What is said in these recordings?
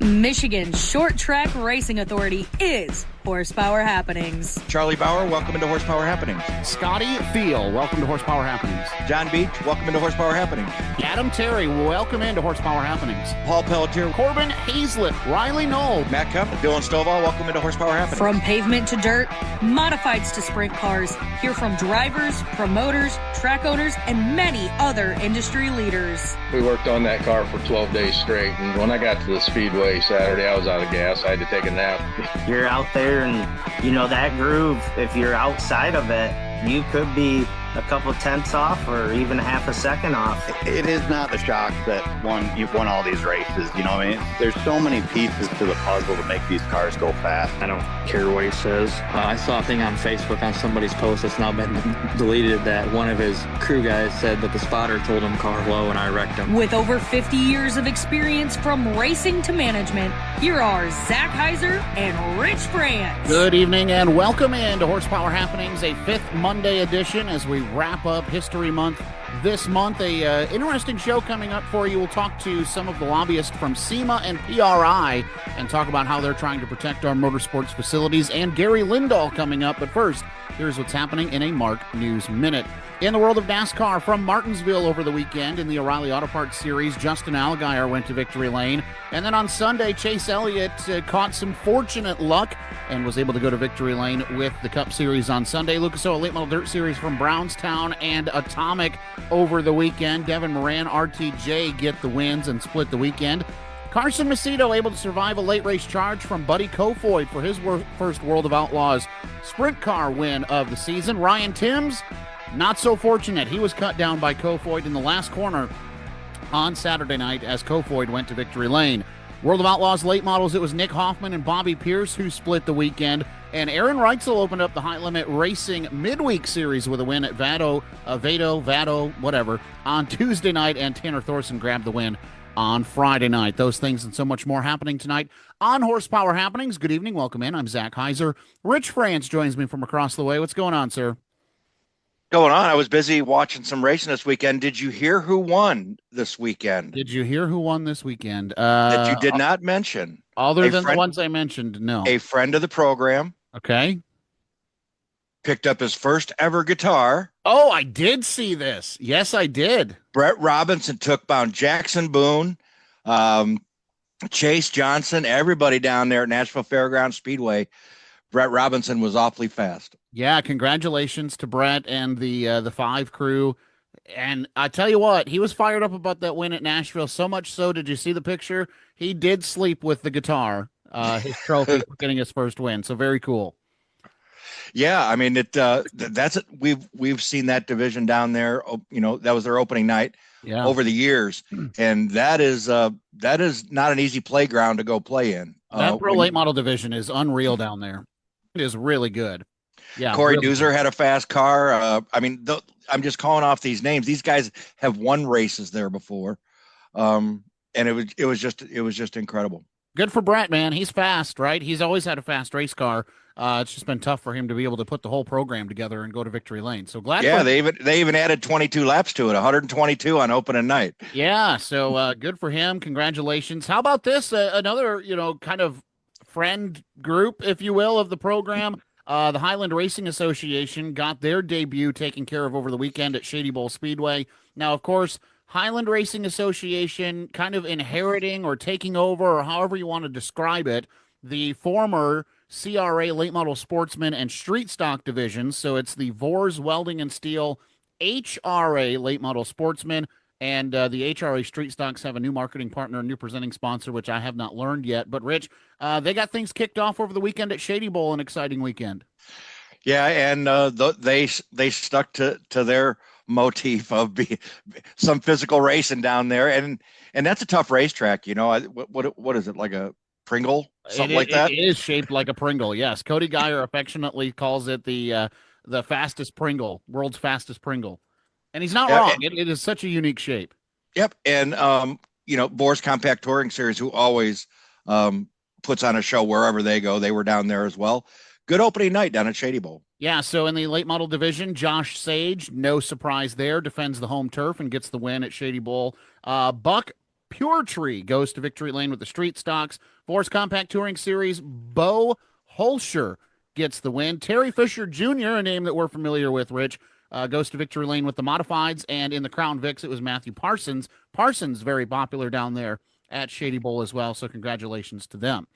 Michigan Short Track Racing Authority is Horsepower Happenings. Charlie Bauer, welcome into Horsepower Happenings. Scotty Thiel, welcome to Horsepower Happenings. John Beach, welcome into Horsepower Happenings. Adam Terry, welcome into Horsepower Happenings. Paul Pelletier. Corbin Hazlett, Riley Knoll. Matt Kemp, Dylan Stovall, welcome into Horsepower Happenings. From pavement to dirt, modifieds to sprint cars, hear from drivers, promoters, track owners, and many other industry leaders. We worked on that car for 12 days straight, and when I got to the speedway Saturday, I was out of gas. I had to take a nap. You're out there and, you know, that groove, if you're outside of it, you could be a couple tenths off or even half a second off. It is not the shock that you've won all these races. You know what I mean? There's so many pieces to the puzzle to make these cars go fast. I don't care what he says. I saw a thing on Facebook on somebody's post that's now been deleted that one of his crew guys said that the spotter told him car low and I wrecked him. With over 50 years of experience from racing to management, here are Zach Heiser and Rich France. Good evening and welcome into Horsepower Happenings, a fifth Monday edition as we wrap up History Month. This month, a interesting show coming up for you. We'll talk to some of the lobbyists from SEMA and PRI and talk about how they're trying to protect our motorsports facilities, and Gary Lindahl coming up. But first, here's what's happening in a Mark News Minute. In the world of NASCAR, from Martinsville over the weekend in the O'Reilly Auto Parts Series, Justin Allgaier went to victory lane. And then on Sunday, Chase Elliott caught some fortunate luck and was able to go to victory lane with the Cup Series on Sunday. Lucas Oil Late Model Dirt Series from Brownstown and Atomic over the weekend. Devin Moran, RTJ get the wins and split the weekend. Carson Macedo able to survive a late race charge from Buddy Kofoid for his first World of Outlaws sprint car win of the season. Ryan Timms, not so fortunate. He was cut down by Kofoid in the last corner on Saturday night as Kofoid went to victory lane. World of Outlaws late models, it was Nick Hoffman and Bobby Pierce who split the weekend. And Aaron Reitzel opened up the High Limit Racing Midweek Series with a win at Vado, whatever, on Tuesday night. And Tanner Thorson grabbed the win on Friday night. Those things and so much more happening tonight on Horsepower Happenings. Good evening. Welcome in. I'm Zach Heiser. Rich France joins me from across the way. What's going on, sir? Going on. I was busy watching some racing this weekend. Did you hear who won this weekend? That you did not mention. Other than the ones I mentioned, no. A friend of the program. Okay. Picked up his first ever guitar. Oh, I did see this. Yes, I did. Brett Robinson took bound Jackson Boone, Chase Johnson, everybody down there at Nashville Fairgrounds Speedway. Brett Robinson was awfully fast. Yeah, congratulations to Brett and the Five crew. And I tell you what, he was fired up about that win at Nashville, so much so, did you see the picture? He did sleep with the guitar, his trophy for getting his first win. So very cool. Yeah, I mean we've seen that division down there. You know, that was their opening night over the years, and that is not an easy playground to go play in. That pro late model division is unreal down there. It is really good. Yeah, Corey really Doozer had a fast car. I'm just calling off these names. These guys have won races there before, and it was just incredible. Good for Brett, man. He's fast, right? He's always had a fast race car. It's just been tough for him to be able to put the whole program together and go to victory lane. So glad. Yeah, they even added 22 laps to it, 122 on opening night. Yeah, so good for him. Congratulations. How about this? Another, kind of friend group, if you will, of the program. The Highland Racing Association got their debut taken care of over the weekend at Shady Bowl Speedway. Now, of course, Highland Racing Association kind of inheriting or taking over, or however you want to describe it, the former CRA Late Model Sportsman and Street Stock divisions. So it's the Vors Welding and Steel HRA Late Model Sportsman, and the HRA Street Stocks have a new marketing partner, a new presenting sponsor, which I have not learned yet. But Rich, they got things kicked off over the weekend at Shady Bowl, an exciting weekend. Yeah, and they stuck to their motif of some physical racing down there, and that's a tough racetrack. What is it, like a Pringle, something like that? It is shaped like a Pringle. Yes, Cody Geyer affectionately calls it the fastest Pringle, world's fastest Pringle, and he's not wrong. It is such a unique shape. Yep, and Boris Compact Touring Series, who always puts on a show wherever they go. They were down there as well. Good opening night down at Shady Bowl. Yeah, so in the late model division, Josh Sage, no surprise there, defends the home turf and gets the win at Shady Bowl. Buck Pure Tree goes to victory lane with the street stocks. Force Compact Touring Series, Bo Holscher gets the win. Terry Fisher Jr., a name that we're familiar with, Rich, goes to victory lane with the modifieds. And in the Crown Vics, it was Matthew Parsons. Parsons, very popular down there at Shady Bowl as well, so congratulations to them.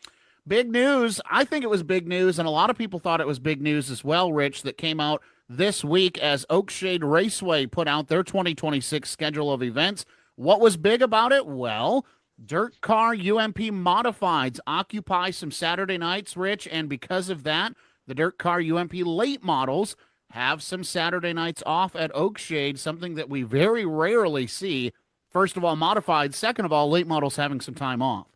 Big news. I think it was big news, and a lot of people thought it was big news as well, Rich, that came out this week as Oakshade Raceway put out their 2026 schedule of events. What was big about it? Well, Dirt Car UMP Modifieds occupy some Saturday nights, Rich, and because of that, the Dirt Car UMP late models have some Saturday nights off at Oakshade, something that we very rarely see. First of all, modified. Second of all, late models having some time off.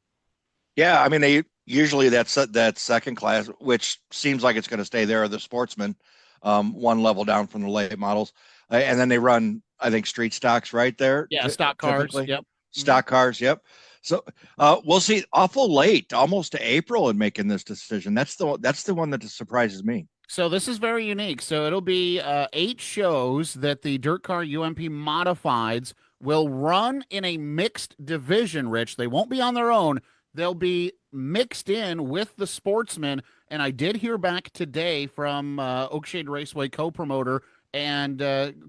Yeah, I mean, they usually that second class, which seems like it's going to stay there, are the sportsmen, one level down from the late models, and then they run, I think, street stocks right there. Yeah, stock cars. Typically. Yep. Stock cars. Yep. So we'll see. Awful late, almost to April, in making this decision. That's the one that surprises me. So this is very unique. So it'll be 8 shows that the Dirt Car UMP Modifieds will run in a mixed division, Rich. They won't be on their own. They'll be mixed in with the sportsmen. And I did hear back today from Oakshade Raceway co-promoter, and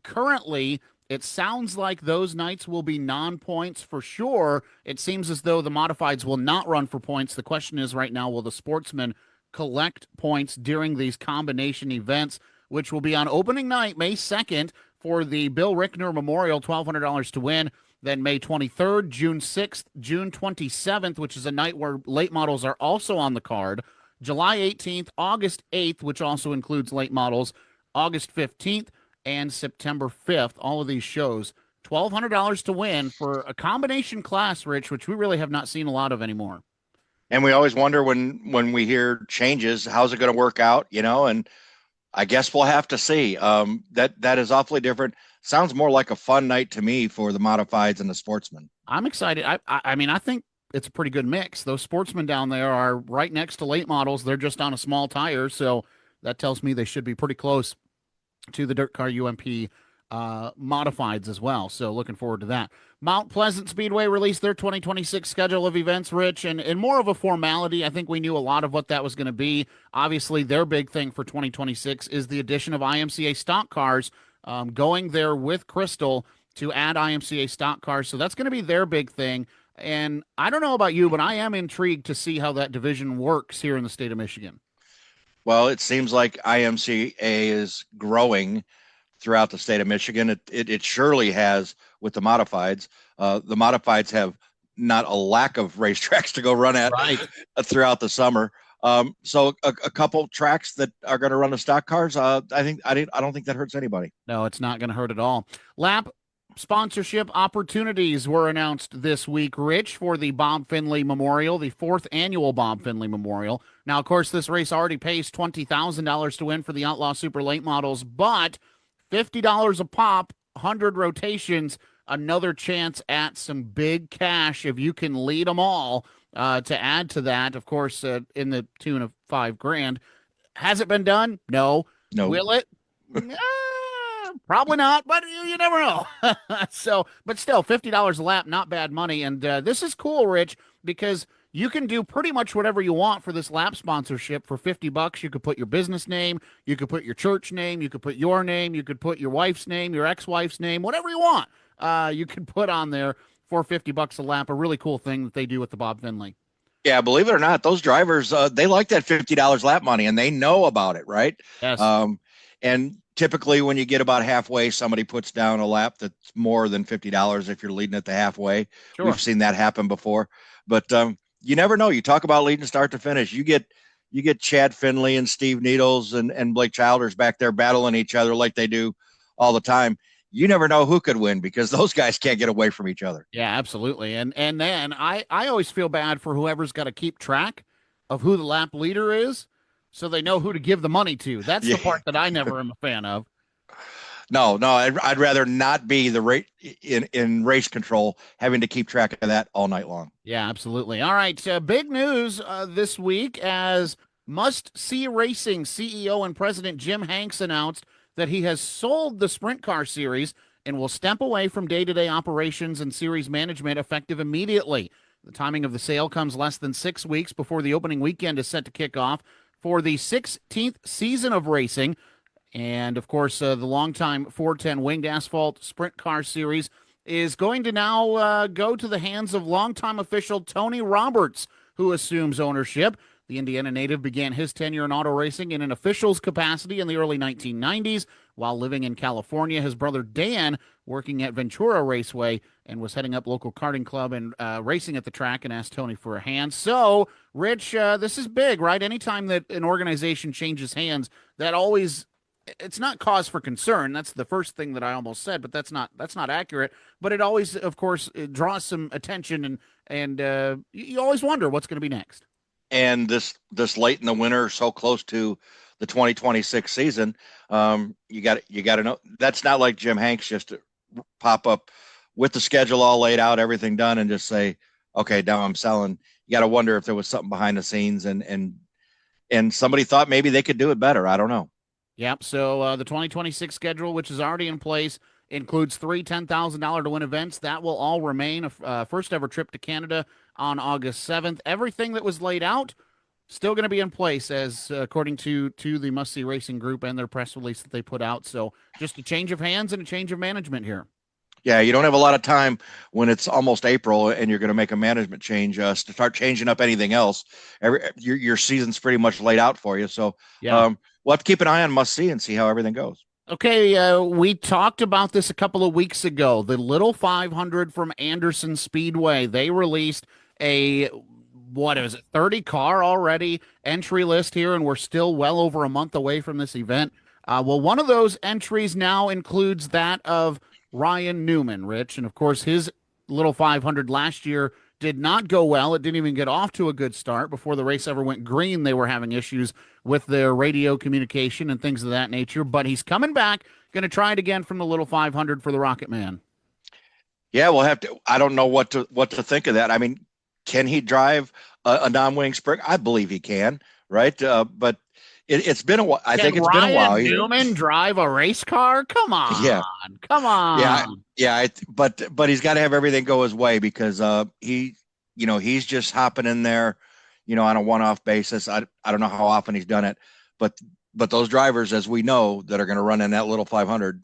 currently it sounds like those nights will be non-points for sure. It seems as though the modifieds will not run for points. The question is right now, will the sportsmen collect points during these combination events, which will be on opening night, May 2nd, for the Bill Rickner Memorial, $1,200 to win. Then May 23rd, June 6th, June 27th, which is a night where late models are also on the card. July 18th, August 8th, which also includes late models, August 15th, and September 5th. All of these shows, $1,200 to win for a combination class, Rich, which we really have not seen a lot of anymore. And we always wonder when we hear changes, how's it going to work out, and I guess we'll have to see. That is awfully different. Sounds more like a fun night to me for the modifieds and the sportsmen. I'm excited. I mean, I think it's a pretty good mix. Those sportsmen down there are right next to late models. They're just on a small tire, so that tells me they should be pretty close to the Dirt Car UMP modifieds as well. So looking forward to that. Mount Pleasant Speedway released their 2026 schedule of events, Rich, and more of a formality. I think we knew a lot of what that was going to be. Obviously, their big thing for 2026 is the addition of IMCA stock cars, going there with Crystal to add IMCA stock cars. So that's going to be their big thing. And I don't know about you, but I am intrigued to see how that division works here in the state of Michigan. Well, it seems like IMCA is growing throughout the state of Michigan. It surely has with the modifieds. The modifieds have not a lack of racetracks to go run at throughout the summer. So a couple tracks that are going to run the stock cars. I don't think that hurts anybody. No, it's not going to hurt at all. Lap sponsorship opportunities were announced this week, Rich, for the Bob Finley Memorial, the 4th annual Bob Finley Memorial. Now, of course, this race already pays $20,000 to win for the Outlaw Super Late models, but $50 a pop, 100 rotations, another chance at some big cash if you can lead them all. To add to that, of course, in the tune of $5,000. Has it been done? No. Will it? Probably not, but you never know. But still, $50 a lap, not bad money. And this is cool, Rich, because you can do pretty much whatever you want for this lap sponsorship. For $50, you could put your business name, you could put your church name, you could put your name, you could put your wife's name, your ex-wife's name, whatever you want. You can put on there for $50 a lap. A really cool thing that they do with the Bob Finley. Yeah, believe it or not, those drivers, they like that $50 lap money, and they know about it, right? Yes. And typically when you get about halfway, somebody puts down a lap that's more than $50 if you're leading at the halfway. Sure. We've seen that happen before. But you never know. You talk about leading start to finish. You get Chad Finley and Steve Needles and Blake Childers back there battling each other like they do all the time. You never know who could win because those guys can't get away from each other. Yeah, absolutely. And then I always feel bad for whoever's got to keep track of who the lap leader is so they know who to give the money to. That's the part that I never am a fan of. No, I'd rather not be the in race control, having to keep track of that all night long. Yeah, absolutely. All right, big news this week as Must See Racing CEO and President Jim Hanks announced that he has sold the Sprint Car Series and will step away from day-to-day operations and series management effective immediately. The timing of the sale comes less than 6 weeks before the opening weekend is set to kick off for the 16th season of racing. And, of course, the longtime 410 Winged Asphalt Sprint Car Series is going to now go to the hands of longtime official Tony Roberts, who assumes ownership. The Indiana native began his tenure in auto racing in an official's capacity in the early 1990s. While living in California, his brother Dan, working at Ventura Raceway, and was heading up local karting club and racing at the track, and asked Tony for a hand. So, Rich, this is big, right? Anytime that an organization changes hands, that always, it's not cause for concern. That's the first thing that I almost said, but that's not accurate. But it always, of course, it draws some attention, and you always wonder what's going to be next. And this late in the winter, so close to the 2026 season, you got to know that's not like Jim Hanks just to pop up with the schedule all laid out, everything done, and just say, okay, now I'm selling. You got to wonder if there was something behind the scenes, and somebody thought maybe they could do it better. I don't know. Yep. So the 2026 schedule, which is already in place, includes 3 $10,000 to win events. That will all remain. A first ever trip to Canada on August 7th. Everything that was laid out still going to be in place, as according to the Must See Racing Group and their press release that they put out. So just a change of hands and a change of management here. Yeah, you don't have a lot of time when it's almost April and you're going to make a management change to start changing up anything else. Your season's pretty much laid out for you. So yeah. We'll have to keep an eye on Must See and see how everything goes. Okay, we talked about this a couple of weeks ago. The Little 500 from Anderson Speedway. They released a, 30 car already entry list here, and we're still well over a month away from this event. Well, one of those entries now includes that of Ryan Newman, Rich. And, of course, his Little 500 last year did not go well. It didn't even get off to a good start. Before the race ever went green, they were having issues with their radio communication and things of that nature. But he's coming back, going to try it again from the Little 500 for the Rocket Man. Yeah, we'll have to. I don't know what to think of that. I mean, can he drive a non-winning sprint? I believe he can, right? But it's been a while. I think it's been a while. Can Ryan Newman drive a race car? Come on. Yeah. Come on. Yeah. But he's got to have everything go his way because he's just hopping in there, on a one-off basis. I don't know how often he's done it, but those drivers, as we know, that are going to run in that Little 500,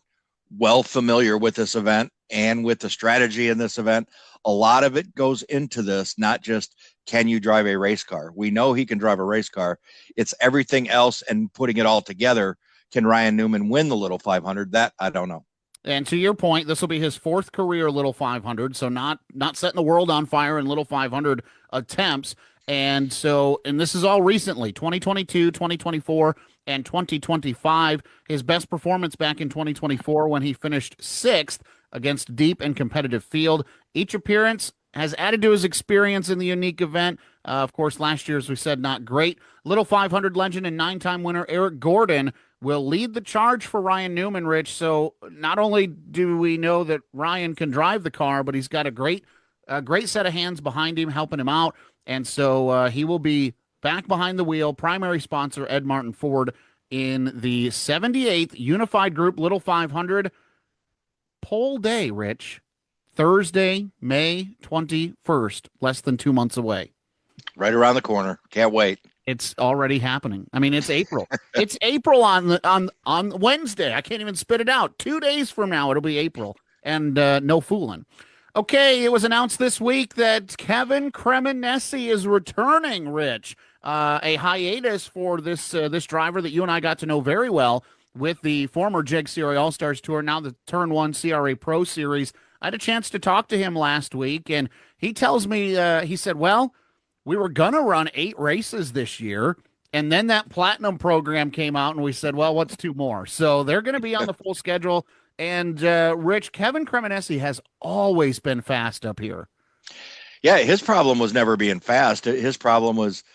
well familiar with this event and with the strategy in this event. A lot of it goes into this, not just can you drive a race car? We know he can drive a race car. It's everything else and putting it all together. Can Ryan Newman win the Little 500? That I don't know. And to your point, this will be his 4th career Little 500, so not setting the world on fire in Little 500 attempts. And this is all recently, 2022, 2024, and 2025. His best performance back in 2024 when he finished 6th against a deep and competitive field. Each appearance has added to his experience in the unique event. Of course, last year, as we said, not great. Little 500 legend and 9-time winner Eric Gordon will lead the charge for Ryan Newman, Rich. So not only do we know that Ryan can drive the car, but he's got a great set of hands behind him, helping him out. And so he will be back behind the wheel, primary sponsor Ed Martin Ford, in the 78th Unified Group Little 500 pole day, Rich. Thursday, May 21st, less than 2 months away. Right around the corner. Can't wait. It's already happening. I mean, it's April. It's April on Wednesday. I can't even spit it out. 2 days from now, it'll be April, and no fooling. Okay, it was announced this week that Kevin Cremonesi is returning, Rich. A hiatus for this driver that you and I got to know very well with the former JEG Series All-Stars Tour, now the Turn 1 CRA Pro Series. I had a chance to talk to him last week, and he tells me, he said, well, we were going to run 8 races this year, and then that Platinum program came out, and we said, well, what's 2 more? So they're going to be on the full schedule. And, Rich, Kevin Cremonesi has always been fast up here. Yeah, his problem was never being fast. His problem was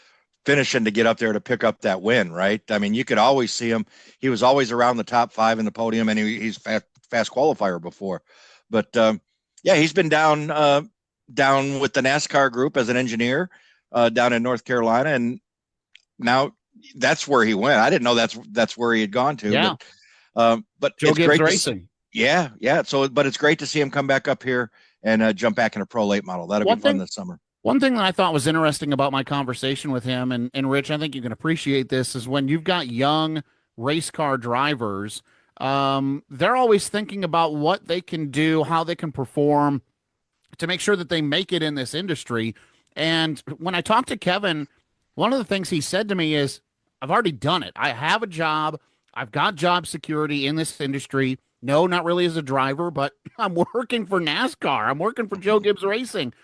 finishing to get up there to pick up that win, right? I mean, you could always see him. He was always around the top 5 in the podium, and he's fast qualifier before. But, he's been down with the NASCAR group as an engineer down in North Carolina, and now that's where he went. I didn't know that's where he had gone to. Yeah. But Joe it's Gibbs great Racing. Yeah, yeah. So, but it's great to see him come back up here and jump back in a pro late model. That'll be fun this summer. One thing that I thought was interesting about my conversation with him, and Rich, I think you can appreciate this, is when you've got young race car drivers, they're always thinking about what they can do, how they can perform to make sure that they make it in this industry. And when I talked to Kevin, one of the things he said to me is, I've already done it. I have a job. I've got job security in this industry. No, not really as a driver, but I'm working for NASCAR. I'm working for Joe Gibbs Racing.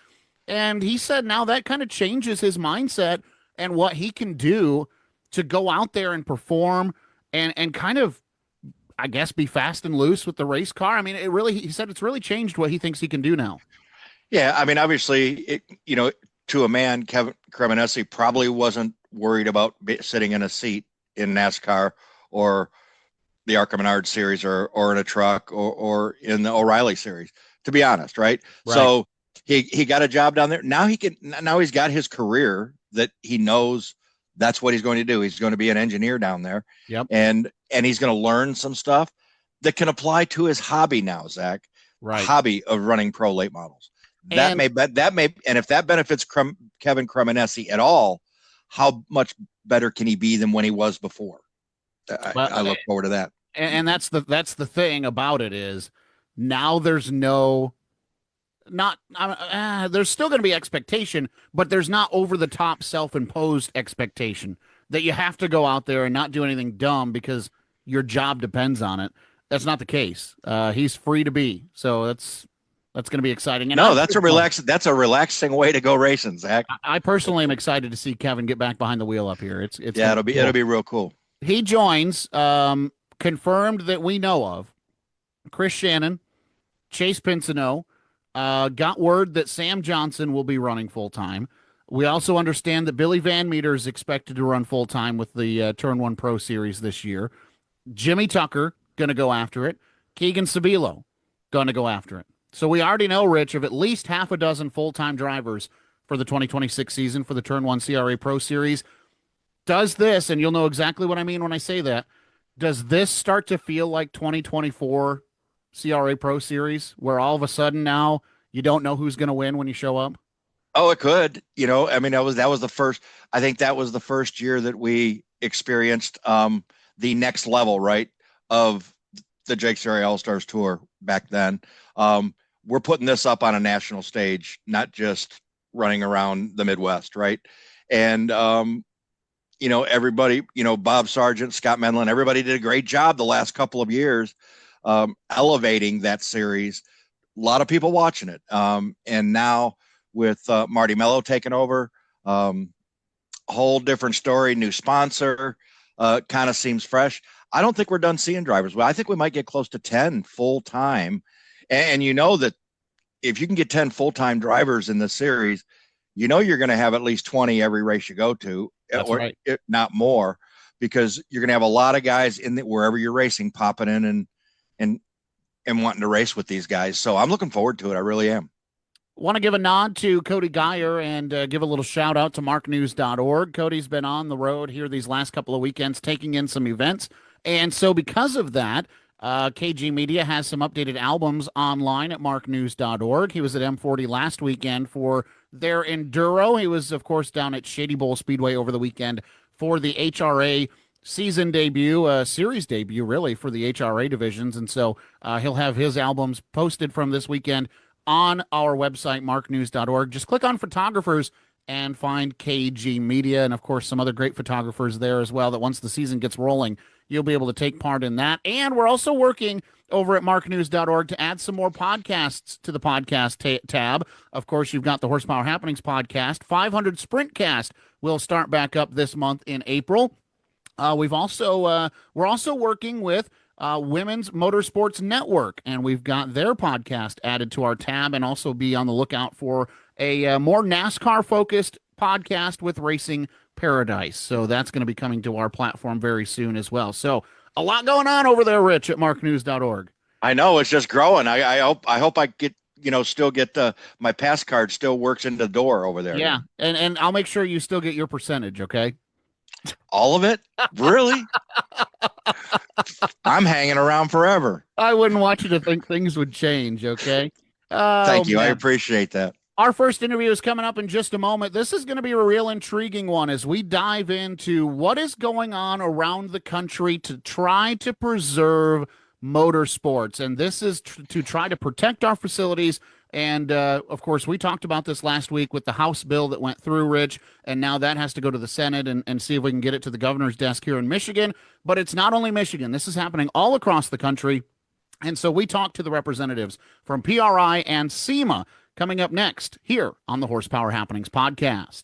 And he said now that kind of changes his mindset and what he can do to go out there and perform and kind of, I guess, be fast and loose with the race car. I mean, he said it's really changed what he thinks he can do now. Yeah, I mean, obviously, to a man, Kevin Cremonesi probably wasn't worried about sitting in a seat in NASCAR or the ARCA Menard series or in a truck or in the O'Reilly series, to be honest, right? So he got a job down there. Now he's got his career that he knows that's what he's going to do. He's going to be an engineer down there. Yep. And he's going to learn some stuff that can apply to his hobby now, Zach. Right. Hobby of running pro late models. And if that benefits Kevin Cremonesi at all, how much better can he be than when he was before? I look forward to that. And that's the thing about it is now there's there's still going to be expectation, but there's not over the top self-imposed expectation that you have to go out there and not do anything dumb because your job depends on it. That's not the case. He's free to be. So that's going to be exciting. And that's a relaxing way to go racing, Zach. I personally am excited to see Kevin get back behind the wheel up here. It'll be real cool. He joins, confirmed that we know of, Chris Shannon, Chase Pinsino, got word that Sam Johnson will be running full-time. We also understand that Billy Van Meter is expected to run full-time with the Turn 1 Pro Series this year. Jimmy Tucker, going to go after it. Keegan Sabilo, going to go after it. So we already know, Rich, of at least half a dozen full-time drivers for the 2026 season for the Turn 1 CRA Pro Series. Does this, and you'll know exactly what I mean when I say that, does this start to feel like 2024 CRA Pro Series, where all of a sudden now you don't know who's going to win when you show up? Oh, it could. I mean, that was the first. I think that was the first year that we experienced the next level, right, of the Jake Serie All Stars Tour back then. We're putting this up on a national stage, not just running around the Midwest, right? And everybody, Bob Sargent, Scott Menlin, everybody did a great job the last couple of years elevating that series. A lot of people watching it. And now with Marty Mello taking over, whole different story, new sponsor, kind of seems fresh. I don't think we're done seeing drivers. Well, I think we might get close to 10 full-time. And that if you can get 10 full-time drivers in this series, you're going to have at least 20 every race you go to. That's or right. If not more, because you're going to have a lot of guys in wherever you're racing popping in and wanting to race with these guys. So I'm looking forward to it. I really am. Want to give a nod to Cody Geyer and give a little shout out to marknews.org. Cody's been on the road here these last couple of weekends, taking in some events. And so because of that, KG Media has some updated albums online at marknews.org. He was at M40 last weekend for their Enduro. He was, of course, down at Shady Bowl Speedway over the weekend for the HRA season debut, series debut, really, for the HRA divisions. And so he'll have his albums posted from this weekend on our website, marknews.org. Just click on photographers and find KG Media, and, of course, some other great photographers there as well, that once the season gets rolling, you'll be able to take part in that. And we're also working over at marknews.org to add some more podcasts to the podcast tab. Of course, you've got the Horsepower Happenings podcast. 500 Sprintcast will start back up this month in April. We're also working with Women's Motorsports Network, and we've got their podcast added to our tab, and also be on the lookout for a more NASCAR-focused podcast with Racing Paradise. So that's going to be coming to our platform very soon as well. So a lot going on over there, Rich, at marknews.org. I know, it's just growing. I hope I get, still get my pass card still works into the door over there. Yeah. And I'll make sure you still get your percentage. Okay. All of it? Really? I'm hanging around forever. I wouldn't want you to think things would change, okay? Thank you. I Man. appreciate that. Our first interview is coming up in just a moment. This is going to be a real intriguing one as we dive into what is going on around the country to try to preserve motorsports. And this is to try to protect our facilities. And, of course, we talked about this last week with the House bill that went through, Rich, and now that has to go to the Senate and see if we can get it to the governor's desk here in Michigan. But it's not only Michigan. This is happening all across the country. And so we talked to the representatives from PRI and SEMA coming up next here on the Horsepower Happenings podcast.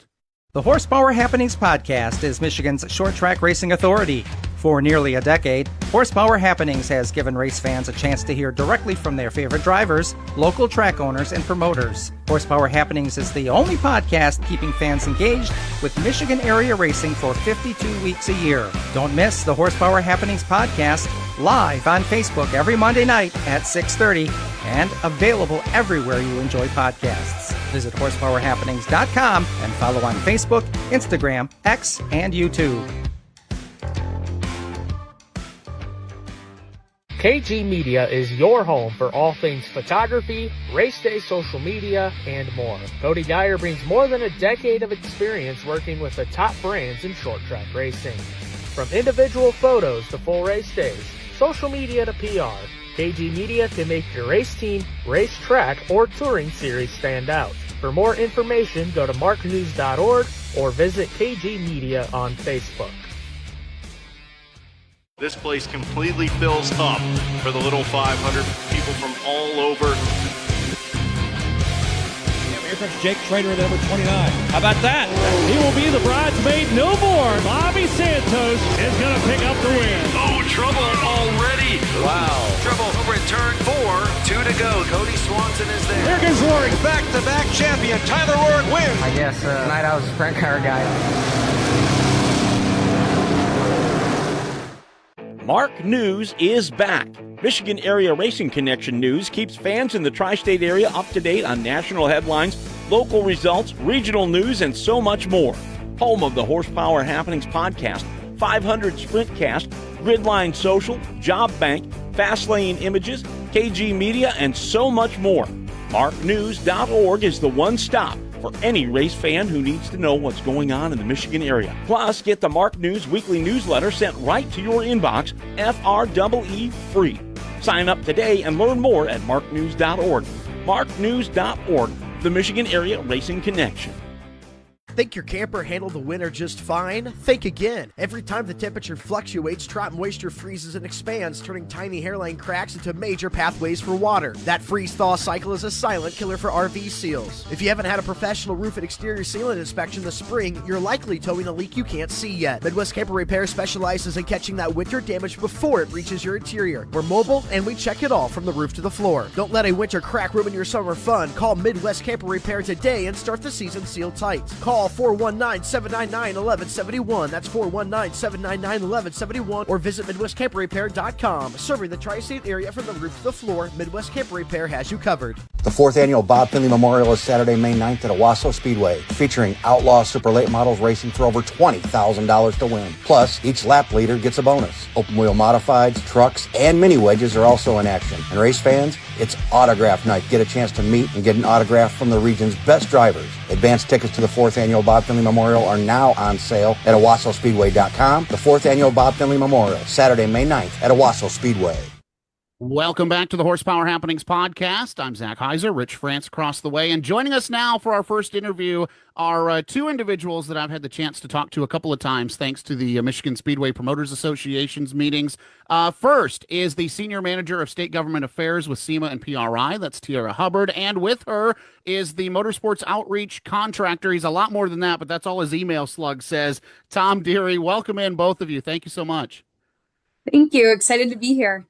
The Horsepower Happenings podcast is Michigan's short track racing authority. For nearly a decade, Horsepower Happenings has given race fans a chance to hear directly from their favorite drivers, local track owners, and promoters. Horsepower Happenings is the only podcast keeping fans engaged with Michigan area racing for 52 weeks a year. Don't miss the Horsepower Happenings podcast live on Facebook every Monday night at 6:30 and available everywhere you enjoy podcasts. Visit horsepowerhappenings.com and follow on Facebook, Instagram, X, and YouTube. KG Media is your home for all things photography, race day social media, and more. Cody Dyer brings more than a decade of experience working with the top brands in short track racing. From individual photos to full race days, social media to PR, KG Media can make your race team, race track, or touring series stand out. For more information, go to marknews.org or visit KG Media on Facebook. This place completely fills up for the little 500 people from all over. Here comes Jake Schrader at number 29. How about that? He will be the bridesmaid no more. Bobby Santos is going to pick up the win. Oh, trouble already. Wow. Trouble over at turn 4. 2 to go. Cody Swanson is there. Here goes Rory. Back-to-back champion. Tyler Rourke wins. I guess tonight I was a sprint car guy. Mark News is back. Michigan Area Racing Connection News keeps fans in the tri-state area up to date on national headlines, local results, regional news, and so much more. Home of the Horsepower Happenings podcast, 500 Sprintcast, Gridline Social, Job Bank, Fastlane Images, KG Media, and so much more. MarkNews.org is the one stop for any race fan who needs to know what's going on in the Michigan area. Plus, get the Mark News weekly newsletter sent right to your inbox, FREE free. Sign up today and learn more at marknews.org. Marknews.org, the Michigan Area Racing Connection. Think your camper handled the winter just fine? Think again. Every time the temperature fluctuates, drop moisture freezes and expands, turning tiny hairline cracks into major pathways for water. That freeze-thaw cycle is a silent killer for RV seals. If you haven't had a professional roof and exterior sealant inspection this spring, you're likely towing a leak you can't see yet. Midwest Camper Repair specializes in catching that winter damage before it reaches your interior. We're mobile and we check it all from the roof to the floor. Don't let a winter crack ruin your summer fun. Call Midwest Camper Repair today and start the season sealed tight. Call 419-799-1171. That's 419-799-1171. Or visit MidwestCamperRepair.com. Serving the tri-state area from the roof to the floor, Midwest Camper Repair has you covered. The 4th Annual Bob Finley Memorial is Saturday, May 9th at Owasso Speedway, featuring outlaw super late models racing for over $20,000 to win. Plus, each lap leader gets a bonus. Open wheel modifieds, trucks, and mini wedges are also in action. And race fans, it's autograph night. Get a chance to meet and get an autograph from the region's best drivers. Advanced tickets to the 4th Annual Bob Finley Memorial are now on sale at OwassoSpeedway.com. The 4th Annual Bob Finley Memorial, Saturday, May 9th at Owasso Speedway. Welcome back to the Horsepower Happenings podcast. I'm Zach Heiser, Rich France across the way, and joining us now for our first interview are two individuals that I've had the chance to talk to a couple of times thanks to the Michigan Speedway Promoters Association's meetings. First is the Senior Manager of State Government Affairs with SEMA and PRI, that's Tierra Hubbard, and with her is the Motorsports Outreach Contractor. He's a lot more than that, but that's all his email slug says. Tom Deery, welcome in, both of you. Thank you so much. Thank you. Excited to be here.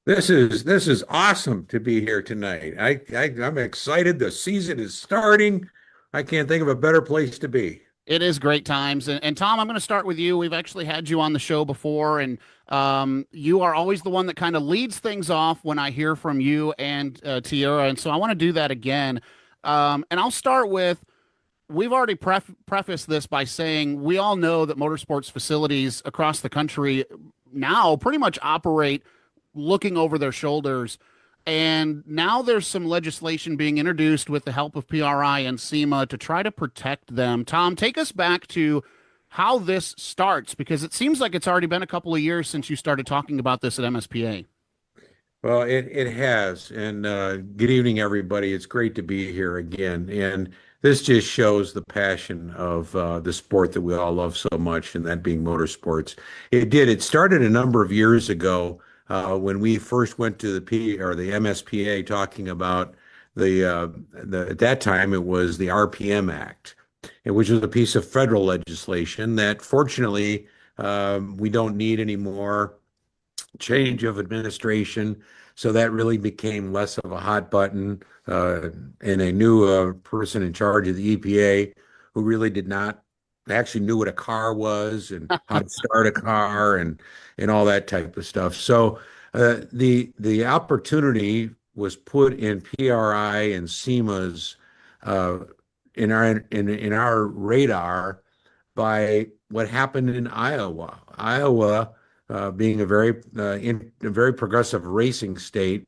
This is awesome to be here tonight. I'm excited. The season is starting. I can't think of a better place to be. It is great times. And Tom, I'm going to start with you. We've actually had you on the show before, and you are always the one that kind of leads things off when I hear from you and Tierra. And so I want to do that again. And I'll start with, we've already prefaced this by saying we all know that motorsports facilities across the country now pretty much operate looking over their shoulders. And now there's some legislation being introduced with the help of PRI and SEMA to try to protect them. Tom, take us back to how this starts, because it seems like it's already been a couple of years since you started talking about this at MSPA. Well, it has. And good evening, everybody. It's great to be here again. And this just shows the passion of the sport that we all love so much, and that being motorsports. It started a number of years ago when we first went to the MSPA talking about at that time it was the RPM Act, which was a piece of federal legislation that fortunately we don't need anymore. Change of administration, so that really became less of a hot button, and a new person in charge of the EPA who really did not actually knew what a car was and how to start a car and all that type of stuff. So the opportunity was put in PRI and SEMA's in our radar by what happened in Iowa. Iowa, being a very progressive racing state,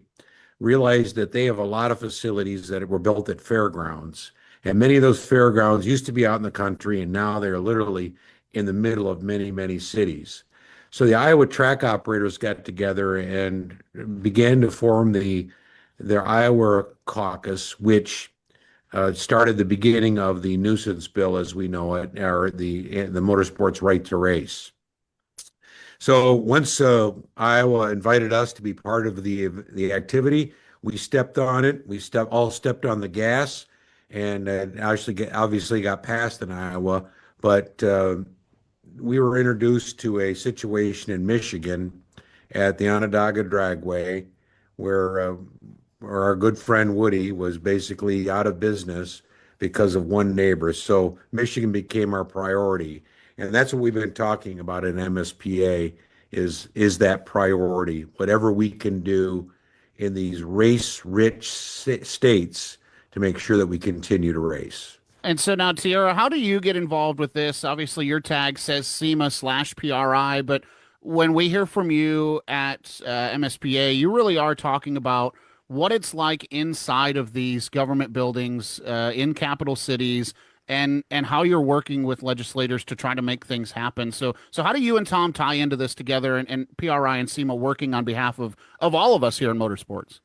realized that they have a lot of facilities that were built at fairgrounds. And many of those fairgrounds used to be out in the country, and now they're literally in the middle of many, many cities. So the Iowa track operators got together and began to form their Iowa caucus, which started the beginning of the nuisance bill as we know it, or the motorsports right to race. So once Iowa invited us to be part of the activity, we stepped on it. We all stepped on the gas, and obviously got passed in Iowa. But we were introduced to a situation in Michigan at the Onondaga Dragway, where our good friend Woody was basically out of business because of one neighbor. So Michigan became our priority. And that's what we've been talking about in MSPA is that priority. Whatever we can do in these race-rich states to make sure that we continue to race. And so now, Tierra, how do you get involved with this? Obviously, your tag says SEMA/PRI, but when we hear from you at MSPA, you really are talking about what it's like inside of these government buildings in capital cities, and how you're working with legislators to try to make things happen. So how do you and Tom tie into this together, and PRI and SEMA working on behalf of all of us here in motorsports?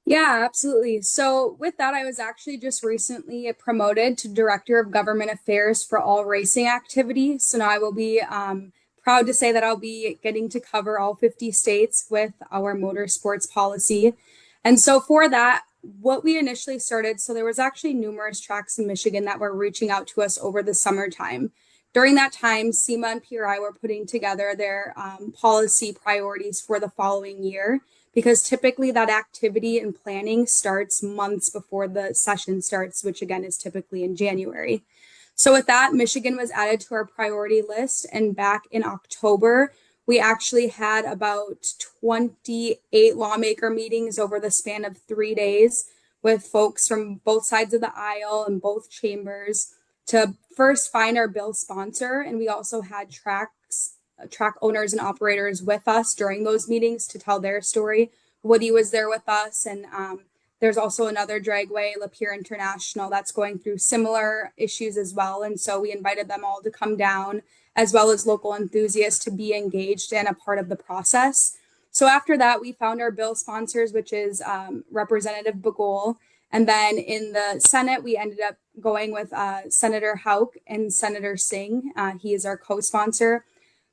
Yeah, absolutely. So with that, I was actually just recently promoted to Director of Government Affairs for all racing activity. So now I will be proud to say that I'll be getting to cover all 50 states with our motorsports policy. And so for that, what we initially started, so there was actually numerous tracks in Michigan that were reaching out to us over the summertime. During that time, SEMA and PRI were putting together their policy priorities for the following year, because typically that activity and planning starts months before the session starts, which again is typically in January. So with that, Michigan was added to our priority list, and back in October, we actually had about 28 lawmaker meetings over the span of 3 days with folks from both sides of the aisle and both chambers to first find our bill sponsor. And we also had track owners and operators with us during those meetings to tell their story. Woody was there with us, and there's also another dragway, Lapeer International, that's going through similar issues as well. And so we invited them all to come down, as well as local enthusiasts to be engaged and a part of the process. So after that, we found our bill sponsors, which is Representative Bagol. And then in the Senate, we ended up going with Senator Houck and Senator Singh. He is our co-sponsor.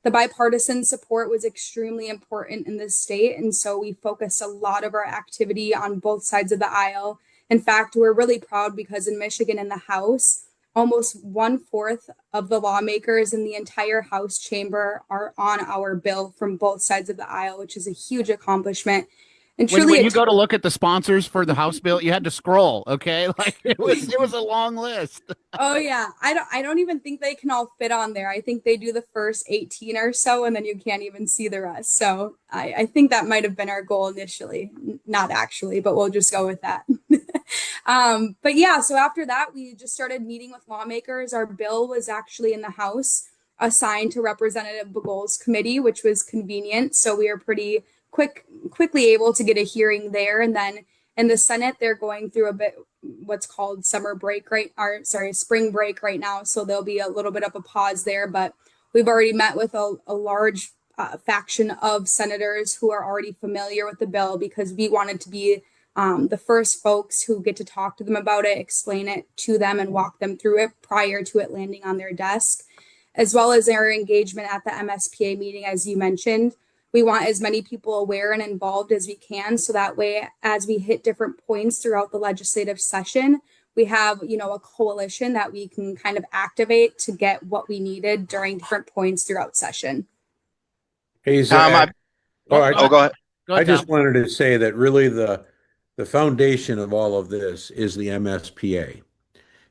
The bipartisan support was extremely important in this state, and so we focused a lot of our activity on both sides of the aisle. In fact, we're really proud because in Michigan, in the House, almost 1/4 of the lawmakers in the entire House chamber are on our bill from both sides of the aisle, which is a huge accomplishment. And truly, when you go to look at the sponsors for the House bill, you had to scroll. Okay, like it was a long list. Oh yeah, I don't even think they can all fit on there. I think they do the first 18 or so, and then you can't even see the rest. So I think that might have been our goal initially, not actually, but we'll just go with that. But yeah, so after that, we just started meeting with lawmakers. Our bill was actually in the House. assigned to Representative Begol's committee, which was convenient. So we were pretty quickly able to get a hearing there. And then in the Senate, they're going through a bit what's called spring break right now. So there'll be a little bit of a pause there, but we've already met with a large faction of senators who are already familiar with the bill, because we wanted to be the first folks who get to talk to them about it, explain it to them, and walk them through it prior to it landing on their desk, as well as our engagement at the MSPA meeting, as you mentioned. We want as many people aware and involved as we can, so that way, as we hit different points throughout the legislative session, we have, a coalition that we can kind of activate to get what we needed during different points throughout session. Hey, Tom, go ahead. I just Tom. wanted to say that really the foundation of all of this is the MSPA.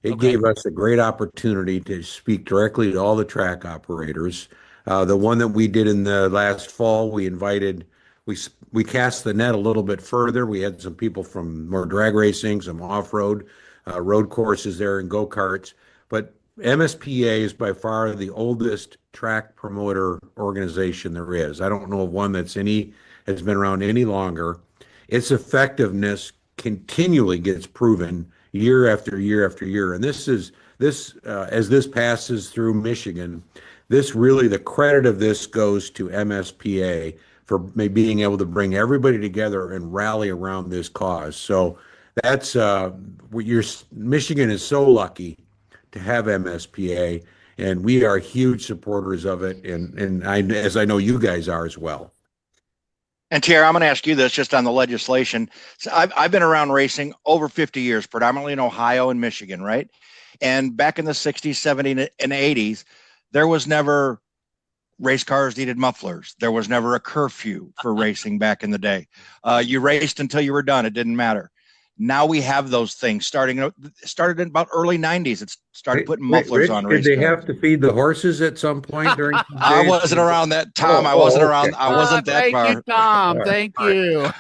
It gave us a great opportunity to speak directly to all the track operators. The one that we did in the last fall, we cast the net a little bit further. We had some people from more drag racing, some off-road, road courses there, and go-karts. But MSPA is by far the oldest track promoter organization there is. I don't know of one has been around any longer. Its effectiveness continually gets proven year after year after year. And as this passes through Michigan, the credit of this goes to MSPA for being able to bring everybody together and rally around this cause. So that's Michigan is so lucky to have MSPA, and we are huge supporters of it, and as I know you guys are as well. And Tierra, I'm going to ask you this just on the legislation. So I've been around racing over 50 years, predominantly in Ohio and Michigan, right? And back in the 60s, 70s, and 80s, there was never race cars needed mufflers. There was never a curfew for racing back in the day. You raced until you were done. It didn't matter. Now we have those things started in about early 90s. It started putting mufflers on race cars. Did they cars. have to feed the horses at some point during the day? I wasn't around that, Tom. I wasn't around. I wasn't that far. Thank you, Tom. Thank you.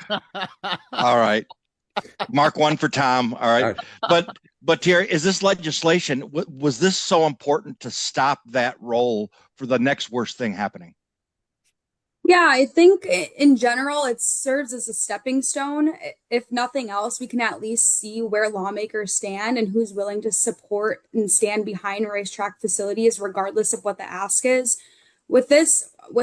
All right. Mark one for Tom. All right. But Tierra, is this legislation, was this so important to stop that roll for the next worst thing happening? Yeah, I think in general, it serves as a stepping stone. If nothing else, we can at least see where lawmakers stand and who's willing to support and stand behind racetrack facilities, regardless of what the ask is. With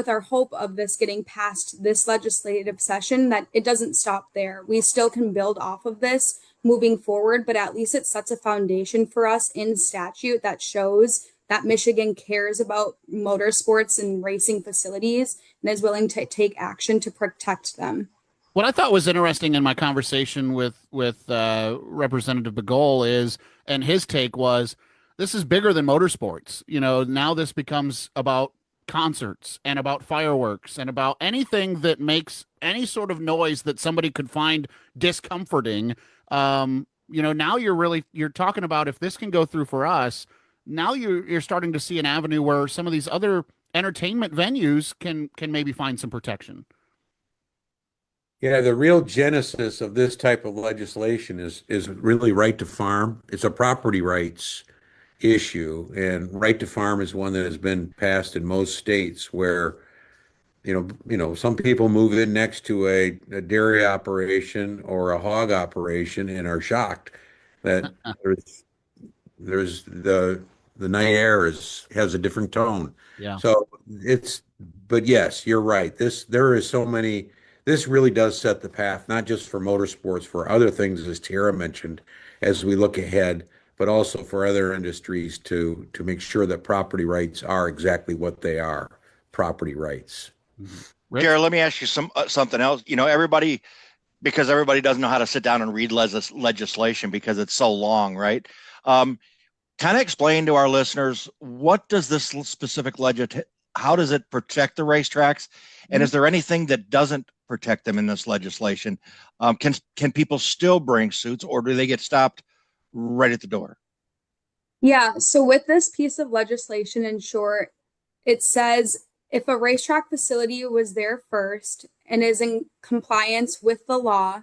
our hope of this getting past this legislative session, that it doesn't stop there. We still can build off of this moving forward, but at least it sets a foundation for us in statute that shows that Michigan cares about motorsports and racing facilities and is willing to take action to protect them. What I thought was interesting in my conversation with Representative Begol and his take was, this is bigger than motorsports. Now this becomes about concerts and about fireworks and about anything that makes any sort of noise that somebody could find discomforting. Now you're talking about, if this can go through for us, now you're starting to see an avenue where some of these other entertainment venues can maybe find some protection. Yeah, the real genesis of this type of legislation is really right to farm. It's a property rights issue, and right to farm is one that has been passed in most states where, some people move in next to a dairy operation or a hog operation and are shocked that there's the night air has a different tone. Yeah. So but yes, you're right. This really does set the path, not just for motorsports, for other things, as Tierra mentioned, as we look ahead, but also for other industries to make sure that property rights are exactly what they are, property rights. Tierra, let me ask you something else. Everybody doesn't know how to sit down and read legislation because it's so long, right? Kind of explain to our listeners, what does this specific how does it protect the racetracks? And is there anything that doesn't protect them in this legislation? Can people still bring suits, or do they get stopped right at the door? Yeah, so with this piece of legislation, in short, it says if a racetrack facility was there first and is in compliance with the law,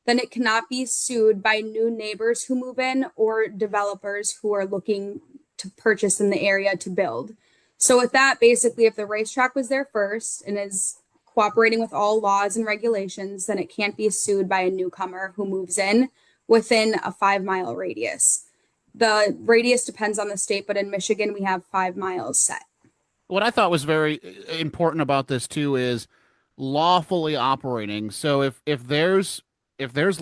then it cannot be sued by new neighbors who move in or developers who are looking to purchase in the area to build. So with that, basically, if the racetrack was there first and is cooperating with all laws and regulations, then it can't be sued by a newcomer who moves in within a 5-mile radius. The radius depends on the state, but in Michigan, we have 5 miles set. What I thought was very important about this too is lawfully operating. So if there's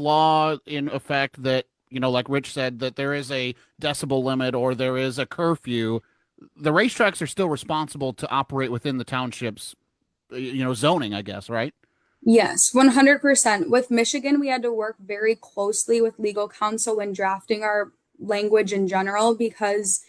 law in effect that, like Rich said, that there is a decibel limit or there is a curfew, the racetracks are still responsible to operate within the township's, zoning, I guess, right? Yes, 100%. With Michigan, we had to work very closely with legal counsel when drafting our language in general, because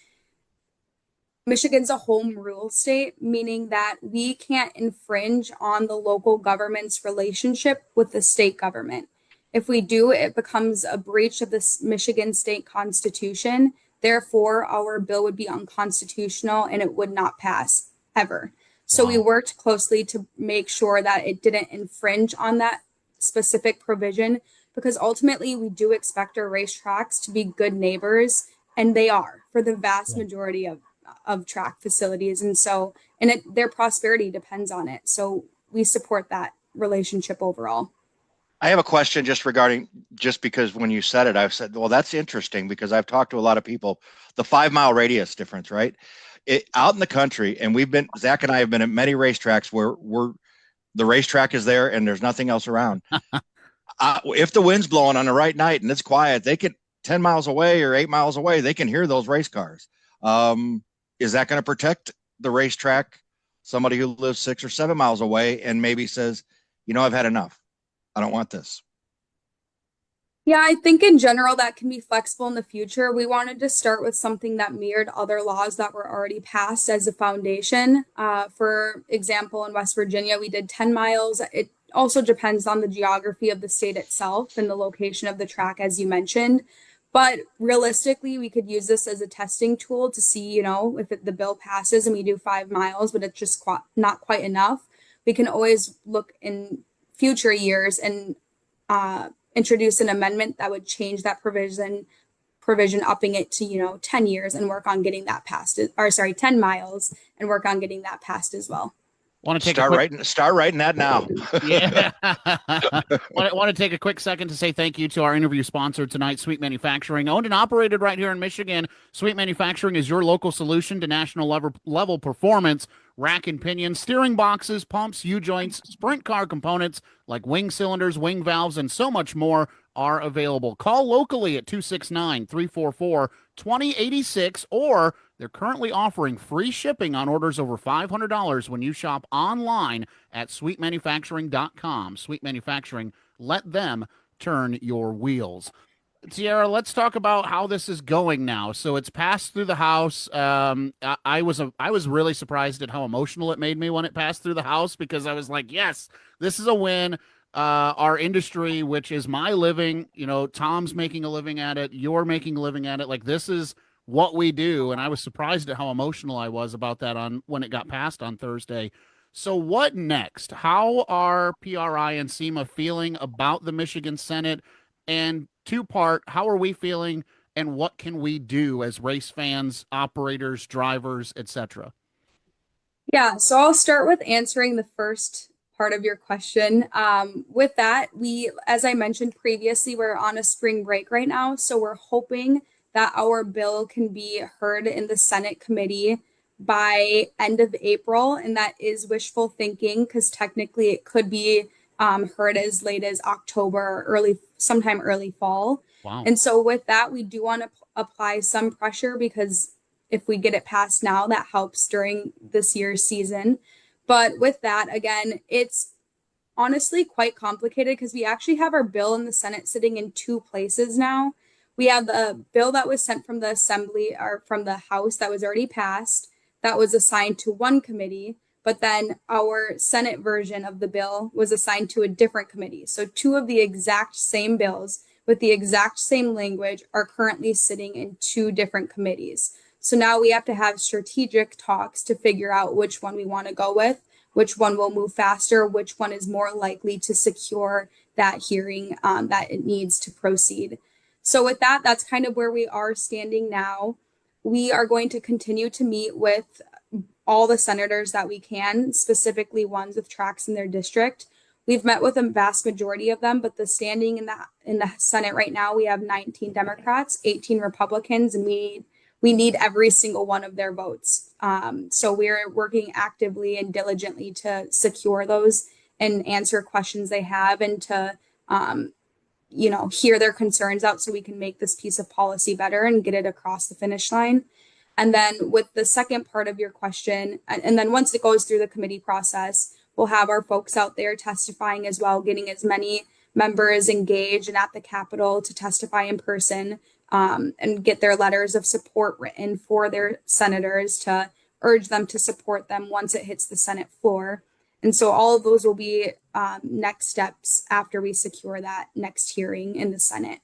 Michigan's a home rule state, meaning that we can't infringe on the local government's relationship with the state government. If we do, it becomes a breach of the Michigan state constitution. Therefore, our bill would be unconstitutional and it would not pass ever. So we worked closely to make sure that it didn't infringe on that specific provision, because ultimately we do expect our racetracks to be good neighbors, and they are for the vast majority of track facilities. And so, their prosperity depends on it. So we support that relationship overall. I have a question just because when you said it, I've said, well, that's interesting, because I've talked to a lot of people, the 5-mile radius difference, right? Out in the country, and Zach and I have been at many racetracks where the racetrack is there and there's nothing else around. If the wind's blowing on the right night and it's quiet, they can 10 miles away or 8 miles away, they can hear those race cars. Is that going to protect the racetrack? Somebody who lives 6 or 7 miles away and maybe says, I've had enough. I don't want this. Yeah, I think in general that can be flexible in the future. We wanted to start with something that mirrored other laws that were already passed as a foundation. For example, in West Virginia, we did 10 miles. It also depends on the geography of the state itself and the location of the track, as you mentioned. But realistically, we could use this as a testing tool to see, if the bill passes and we do 5 miles, but it's just not quite enough. We can always look in future years and introduce an amendment that would change that provision, upping it to, 10 years and work on getting that passed, 10 miles and work on getting that passed as well. Want to take start writing that now. Yeah. Want to take a quick second to say thank you to our interview sponsor tonight, Sweet Manufacturing, owned and operated right here in Michigan. Sweet Manufacturing is your local solution to national level performance. Rack and pinion, steering boxes, pumps, U-joints, sprint car components like wing cylinders, wing valves, and so much more are available. Call locally at 269-344-2086, or they're currently offering free shipping on orders over $500 when you shop online at sweetmanufacturing.com. Sweet Manufacturing, let them turn your wheels. Tierra, let's talk about how this is going now. So it's passed through the House. I was really surprised at how emotional it made me when it passed through the House, because I was like, yes, this is a win. Our industry, which is my living, Tom's making a living at it, you're making a living at it. Like, this is what we do. And I was surprised at how emotional I was about that when it got passed on Thursday. So what next? How are PRI and SEMA feeling about the Michigan Senate? And two-part, how are we feeling, and what can we do as race fans, operators, drivers, etc.? Yeah, so I'll start with answering the first part of your question. With that, as I mentioned previously, we're on a spring break right now, so we're hoping that our bill can be heard in the Senate committee by end of April, and that is wishful thinking, because technically it could be heard as late as October, sometime early fall. Wow. And so with that, we do want to apply some pressure, because if we get it passed now, that helps during this year's season. But with that, again, it's honestly quite complicated, because we actually have our bill in the Senate sitting in 2 places now. We have the bill that was sent from the Assembly, or from the House, that was already passed, that was assigned to one committee. But then our Senate version of the bill was assigned to a different committee. So 2 of the exact same bills with the exact same language are currently sitting in 2 different committees. So now we have to have strategic talks to figure out which one we want to go with, which one will move faster, which one is more likely to secure that hearing that it needs to proceed. So with that, that's kind of where we are standing now. We are going to continue to meet with all the senators that we can, specifically ones with tracks in their district. We've met with a vast majority of them, but the standing in the Senate right now, we have 19 Democrats, 18 Republicans, and we need every single one of their votes. So we're working actively and diligently to secure those and answer questions they have, and to hear their concerns out so we can make this piece of policy better and get it across the finish line. And then with the second part of your question, and then once it goes through the committee process, we'll have our folks out there testifying as well, getting as many members engaged and at the Capitol to testify in person, and get their letters of support written for their senators to urge them to support them once it hits the Senate floor. And so all of those will be next steps after we secure that next hearing in the Senate.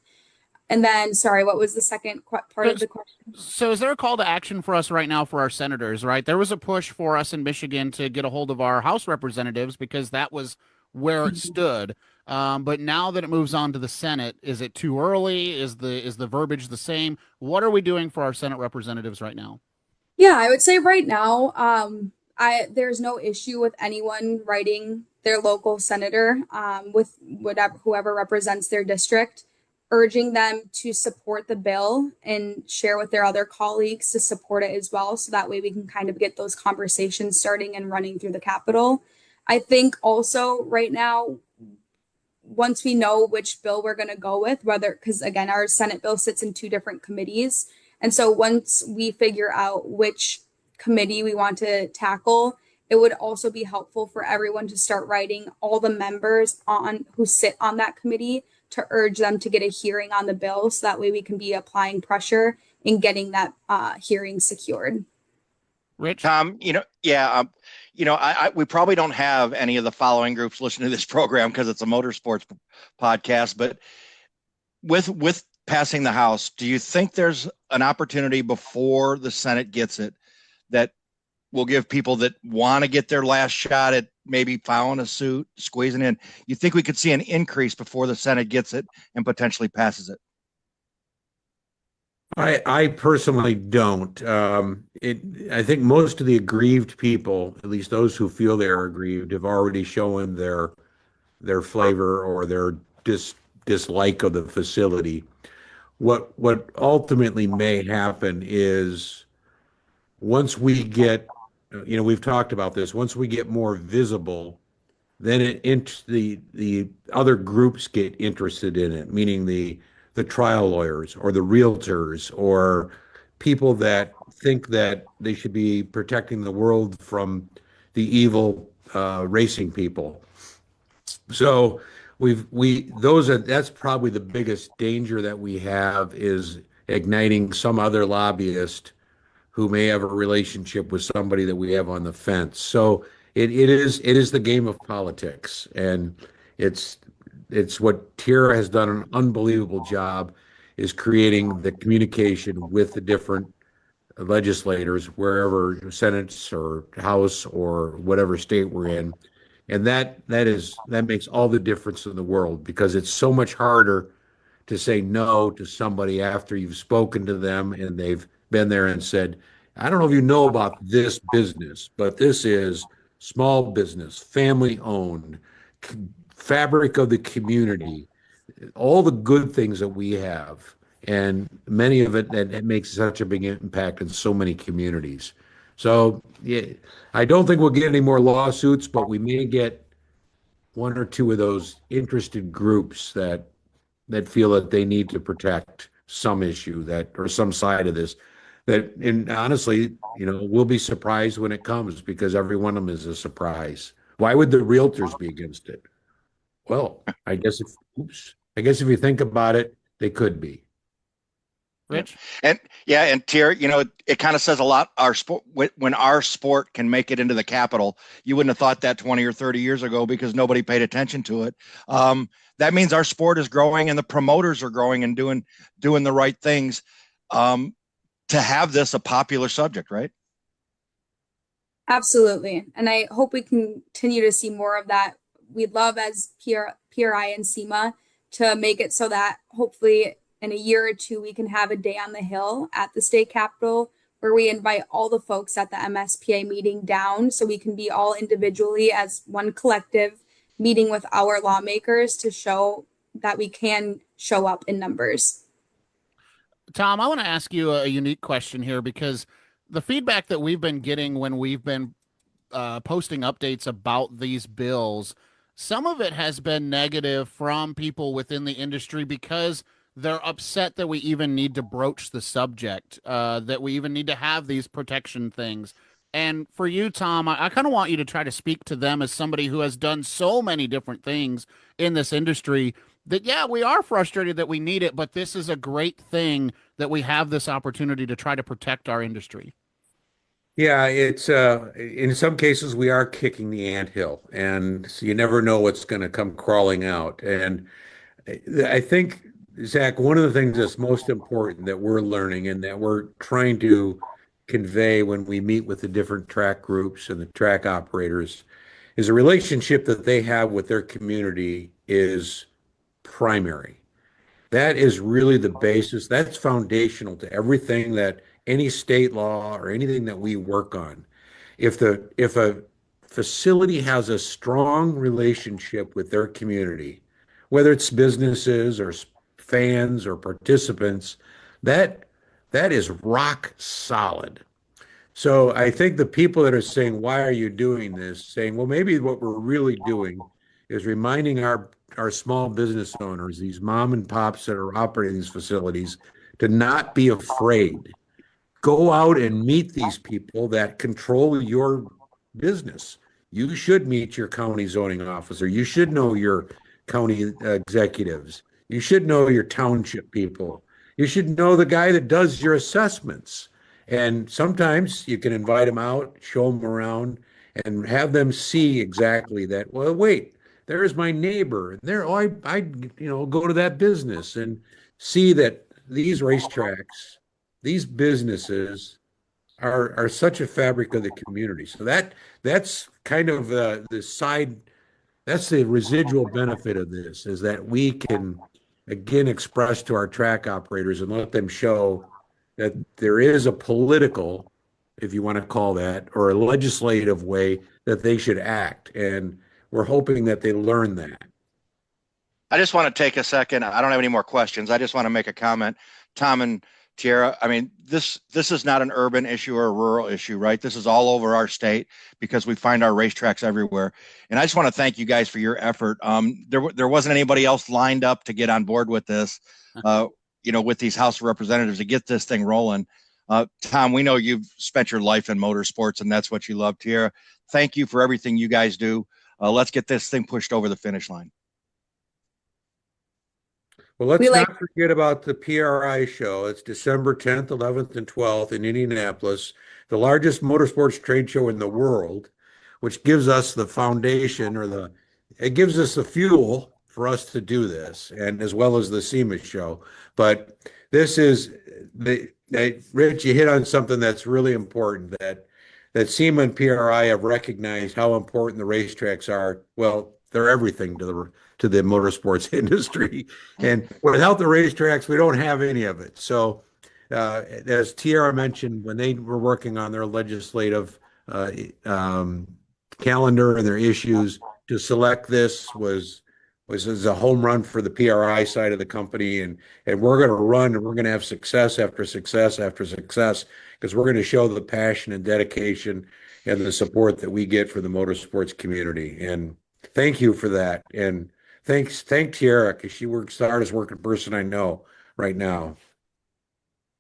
And then, sorry, what was the second part of the question? So is there a call to action for us right now for our senators, right? There was a push for us in Michigan to get a hold of our House representatives because that was where it stood. But now that it moves on to the Senate, is it too early? Is the verbiage the same? What are we doing for our Senate representatives right now? Yeah, I would say right now, there's no issue with anyone writing their local senator, with whoever represents their district, urging them to support the bill and share with their other colleagues to support it as well. So that way we can kind of get those conversations starting and running through the Capitol. I think also right now, once we know which bill we're going to go with, because again, our Senate bill sits in 2 different committees. And so once we figure out which committee we want to tackle, it would also be helpful for everyone to start writing all the members who sit on that committee to urge them to get a hearing on the bill. So that way we can be applying pressure in getting that hearing secured. Rich? We probably don't have any of the following groups listening to this program because it's a motorsports podcast, but with passing the House, do you think there's an opportunity before the Senate gets it that will give people that want to get their last shot at maybe filing a suit, squeezing in? You think we could see an increase before the Senate gets it and potentially passes it? I personally don't. I think most of the aggrieved people, at least those who feel they're aggrieved, have already shown their flavor or their dislike of the facility. What ultimately may happen is once we get, we've talked about this, once we get more visible, then the other groups get interested in it, meaning the trial lawyers or the realtors or people that think that they should be protecting the world from the evil racing people. So that's probably the biggest danger that we have, is igniting some other lobbyist who may have a relationship with somebody that we have on the fence. So it is the game of politics, and it's what Tierra has done an unbelievable job, is creating the communication with the different legislators, wherever Senate or House or whatever state we're in. And that makes all the difference in the world, because it's so much harder to say no to somebody after you've spoken to them and they've been there and said, I don't know if you know about this business, but this is small business, family owned, fabric of the community, all the good things that we have, and many of it that makes such a big impact in so many communities. So yeah, I don't think we'll get any more lawsuits, but we may get 1 or 2 of those interested groups that feel that they need to protect some issue or some side of this. And honestly, we'll be surprised when it comes, because every one of them is a surprise. Why would the realtors be against it? Well, I guess if you think about it, they could be. Rich? And Tierra, it kind of says a lot. Our sport, when our sport can make it into the Capitol, you wouldn't have thought that 20 or 30 years ago, because nobody paid attention to it. That means our sport is growing and the promoters are growing and doing the right things, to have this a popular subject, right? Absolutely. And I hope we continue to see more of that. We'd love, as PRI and SEMA, to make it so that hopefully in a year or 2 we can have a day on the Hill at the state capitol where we invite all the folks at the MSPA meeting down so we can be all individually as one collective meeting with our lawmakers to show that we can show up in numbers. Tom, I want to ask you a unique question here, because the feedback that we've been getting when we've been posting updates about these bills, some of it has been negative from people within the industry because they're upset that we even need to broach the subject, that we even need to have these protection things. And for you, Tom, I kind of want you to try to speak to them as somebody who has done so many different things in this industry that, yeah, we are frustrated that we need it, but this is a great thing that we have this opportunity to try to protect our industry. Yeah, it's in some cases we are kicking the anthill, and so you never know what's going to come crawling out. And I think, Zach, one of the things that's most important that we're learning and that we're trying to convey when we meet with the different track groups and the track operators is a relationship that they have with their community is primary. That is really the basis. That's foundational to everything that any state law or anything that we work on. If a facility has a strong relationship with their community, whether it's businesses or fans or participants, that is rock solid. So I think the people that are saying, why are you doing this? Saying, well, maybe what we're really doing is reminding our small business owners, these mom and pops that are operating these facilities, to not be afraid. Go out and meet these people that control your business. You should meet your county zoning officer. You should know your county executives. You should know your township people. You should know the guy that does your assessments. And sometimes you can invite them out, show them around, and have them see exactly that. Well, wait, there's my neighbor. There, oh, I go to that business and see that these racetracks, these businesses are such a fabric of the community. So that's kind of the side. That's the residual benefit of this, is that we can again express to our track operators and let them show that there is a political, if you want to call that, or a legislative way that they should act. And we're hoping that they learn that. I just want to take a second. I don't have any more questions. I just want to make a comment. Tom and Tierra, I mean, this is not an urban issue or a rural issue, right? This is all over our state because we find our racetracks everywhere. And I just want to thank you guys for your effort. There wasn't anybody else lined up to get on board with this, with these House of Representatives to get this thing rolling. Tom, we know you've spent your life in motorsports and that's what you love. Tierra, thank you for everything you guys do. Let's get this thing pushed over the finish line. Well, let's not forget about the PRI show. It's December 10th, 11th, and 12th in Indianapolis, the largest motorsports trade show in the world, which gives us the foundation it gives us the fuel for us to do this, and as well as the SEMA show. But this is Rich, you hit on something that's really important, that SEMA and PRI have recognized how important the racetracks are. Well, they're everything to the motorsports industry. And without the racetracks, we don't have any of it. So as Tierra mentioned, when they were working on their legislative calendar and their issues, to select this was a home run for the PRI side of the company. And we're going to run and we're going to have success after success after success, because we're going to show the passion and dedication and the support that we get for the motorsports community. And thank you for that. And thank Tierra, because she works the hardest working person I know right now.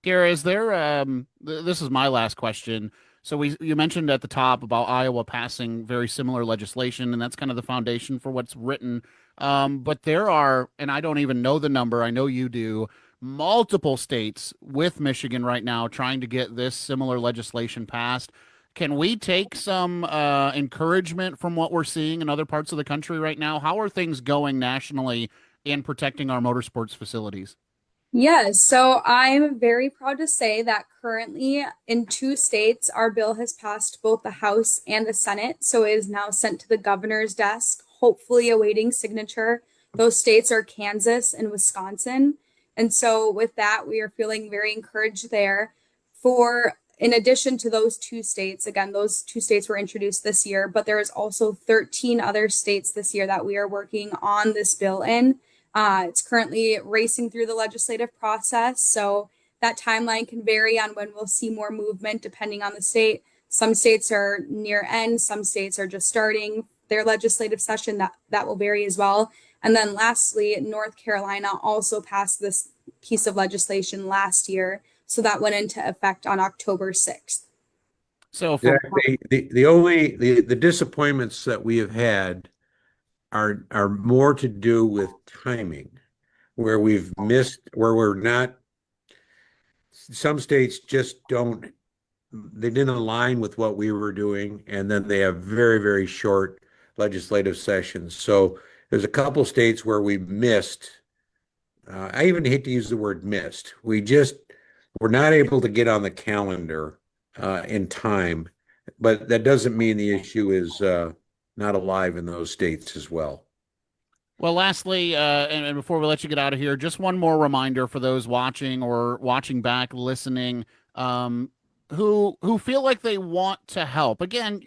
Tierra, is there, this is my last question. So you mentioned at the top about Iowa passing very similar legislation, and that's kind of the foundation for what's written. But there are, and I don't even know the number, I know you do, multiple states with Michigan right now trying to get this similar legislation passed. Can we take some encouragement from what we're seeing in other parts of the country right now? How are things going nationally in protecting our motorsports facilities? Yes, so I'm very proud to say that currently in 2 states, our bill has passed both the House and the Senate. So it is now sent to the governor's desk, hopefully awaiting signature. Those states are Kansas and Wisconsin. And so with that, we are feeling very encouraged there. For in addition to those 2 states, again, those 2 states were introduced this year, but there is also 13 other states this year that we are working on this bill in. It's currently racing through the legislative process, so that timeline can vary on when we'll see more movement depending on the state. Some states are near end, some states are just starting their legislative session. That will vary as well. And then lastly, North Carolina also passed this piece of legislation last year, so that went into effect on October 6th. So the disappointments that we have had are more to do with timing, where we've missed, where we're not. Some states just they didn't align with what we were doing, and then they have very, very short legislative sessions. So there's a couple states where we missed. I even hate to use the word missed. We're not able to get on the calendar in time, but that doesn't mean the issue is not alive in those states as well. Well, lastly, and before we let you get out of here, just one more reminder for those watching or watching back, listening, who feel like they want to help. Again,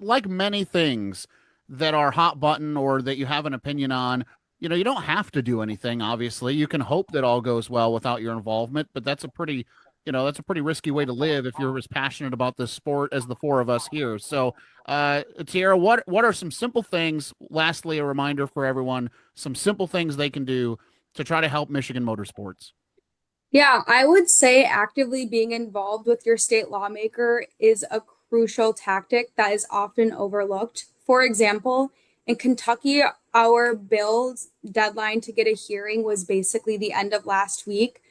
like many things that are hot button or that you have an opinion on, you don't have to do anything. Obviously, you can hope that all goes well without your involvement, but that's a pretty risky way to live if you're as passionate about this sport as the 4 of us here. So, Tierra, what are some simple things? Lastly, a reminder for everyone, some simple things they can do to try to help Michigan Motorsports. Yeah, I would say actively being involved with your state lawmaker is a crucial tactic that is often overlooked. For example, in Kentucky, our bill's deadline to get a hearing was basically the end of last week.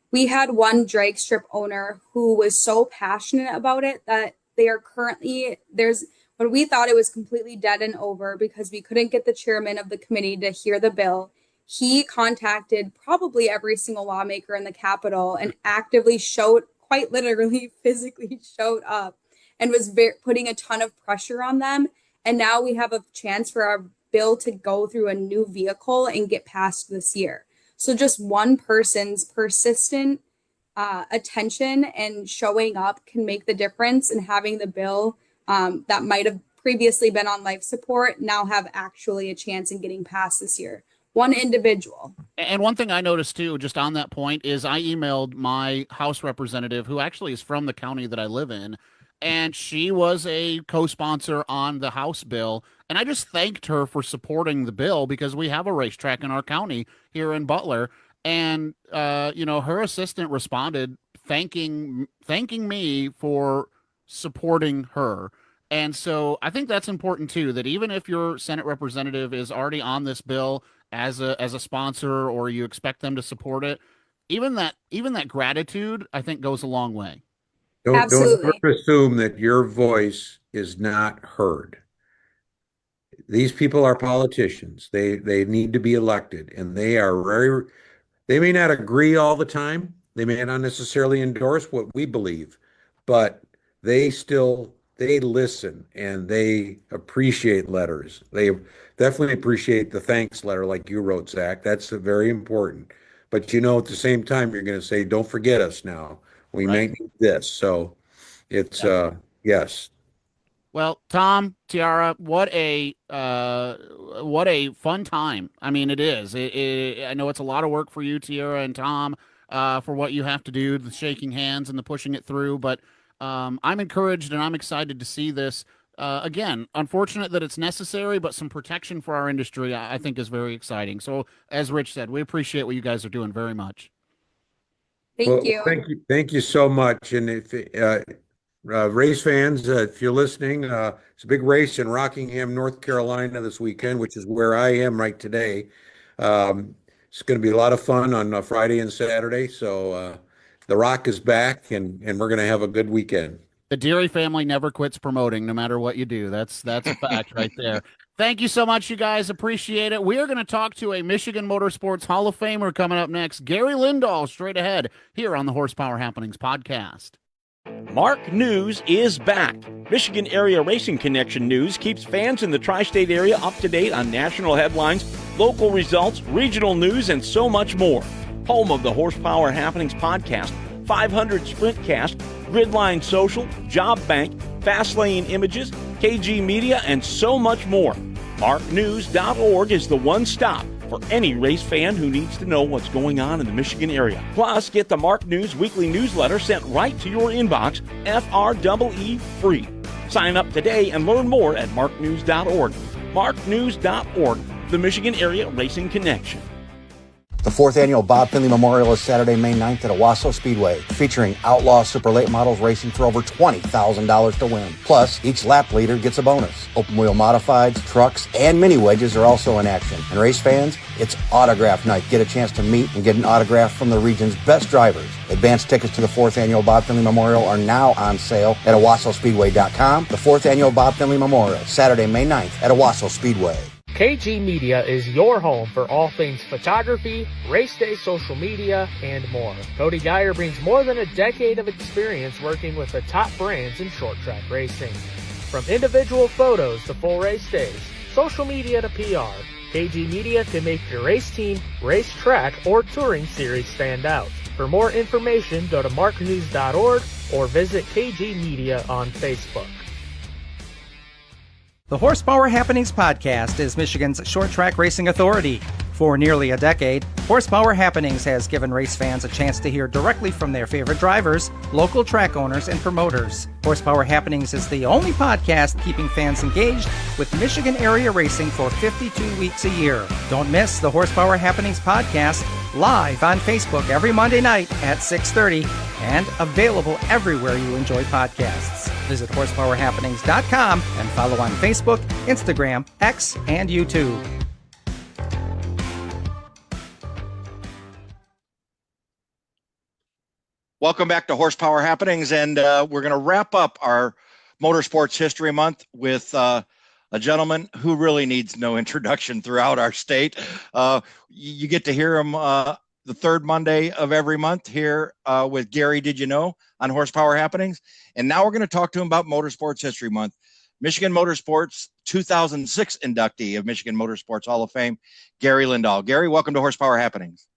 We had one drag strip owner who was so passionate about it that they are currently, when we thought it was completely dead and over because we couldn't get the chairman of the committee to hear the bill, he contacted probably every single lawmaker in the Capitol and actively quite literally physically showed up and was putting a ton of pressure on them. And now we have a chance for our bill to go through a new vehicle and get passed this year. So just one person's persistent attention and showing up can make the difference in having the bill that might have previously been on life support now have actually a chance in getting passed this year. One individual. And one thing I noticed too, just on that point, is I emailed my House representative, who actually is from the county that I live in, and she was a co-sponsor on the House bill. And I just thanked her for supporting the bill because we have a racetrack in our county here in Butler. And, her assistant responded thanking me for supporting her. And so I think that's important too, that even if your Senate representative is already on this bill as a sponsor, or you expect them to support it, even that gratitude, I think, goes a long way. Don't ever assume that your voice is not heard. These people are politicians. They need to be elected, and they may not agree all the time. They may not necessarily endorse what we believe, but they listen and they appreciate letters. They definitely appreciate the thanks letter like you wrote, Zach. That's very important. But at the same time, you're going to say, don't forget us now. We may need this. So it's, yes. Well, Tom, Tiara, what a fun time. I mean, it is. I know it's a lot of work for you, Tiara and Tom, for what you have to do, the shaking hands and the pushing it through. But I'm encouraged and I'm excited to see this. Again, unfortunate that it's necessary, but some protection for our industry, I think, is very exciting. So, as Rich said, we appreciate what you guys are doing very much. Thank you. Thank you so much. And if race fans, if you're listening, it's a big race in Rockingham, North Carolina this weekend, which is where I am right today. It's going to be a lot of fun on Friday and Saturday. So the Rock is back, and we're going to have a good weekend. The Deery family never quits promoting, no matter what you do. That's a fact right there. Thank you so much, you guys. Appreciate it. We are going to talk to a Michigan Motorsports Hall of Famer coming up next, Gary Lindahl, straight ahead here on the Horsepower Happenings podcast. Mark News is back. Michigan Area Racing Connection News keeps fans in the tri-state area up to date on national headlines, local results, regional news, and so much more. Home of the Horsepower Happenings podcast. 500 Sprint Cast, Gridline Social, Job Bank, Fast Lane Images, KG Media, and so much more. MarkNews.org is the one stop for any race fan who needs to know what's going on in the Michigan area. Plus, get the Mark News weekly newsletter sent right to your inbox, FREE free. Sign up today and learn more at marknews.org. MarkNews.org, the Michigan Area Racing Connection. The 4th annual Bob Finley Memorial is Saturday, May 9th at Owasso Speedway, featuring outlaw super late models racing for over $20,000 to win. Plus, each lap leader gets a bonus. Open wheel modifieds, trucks, and mini wedges are also in action. And race fans, it's autograph night. Get a chance to meet and get an autograph from the region's best drivers. Advance tickets to the 4th annual Bob Finley Memorial are now on sale at OwassoSpeedway.com. The 4th annual Bob Finley Memorial, Saturday, May 9th at Owasso Speedway. KG Media is your home for all things photography, race day social media, and more. Cody Geyer brings more than a decade of experience working with the top brands in short track racing. From individual photos to full race days, social media to PR, KG Media can make your race team, race track, or touring series stand out. For more information, go to marknews.org or visit KG Media on Facebook. The Horsepower Happenings podcast is Michigan's short track racing authority. For nearly a decade, Horsepower Happenings has given race fans a chance to hear directly from their favorite drivers, local track owners, and promoters. Horsepower Happenings is the only podcast keeping fans engaged with Michigan area racing for 52 weeks a year. Don't miss the Horsepower Happenings podcast live on Facebook every Monday night at 6:30 and available everywhere you enjoy podcasts. Visit horsepowerhappenings.com and follow on Facebook, Instagram, X, and YouTube. Welcome back to Horsepower Happenings, and we're going to wrap up our Motorsports History Month with a gentleman who really needs no introduction throughout our state. You get to hear him the third Monday of every month here with Gary Did You Know on Horsepower Happenings. And now we're going to talk to him about Motorsports History Month. Michigan Motorsports 2006 inductee of Michigan Motorsports Hall of Fame, Gary Lindahl. Gary, welcome to Horsepower Happenings.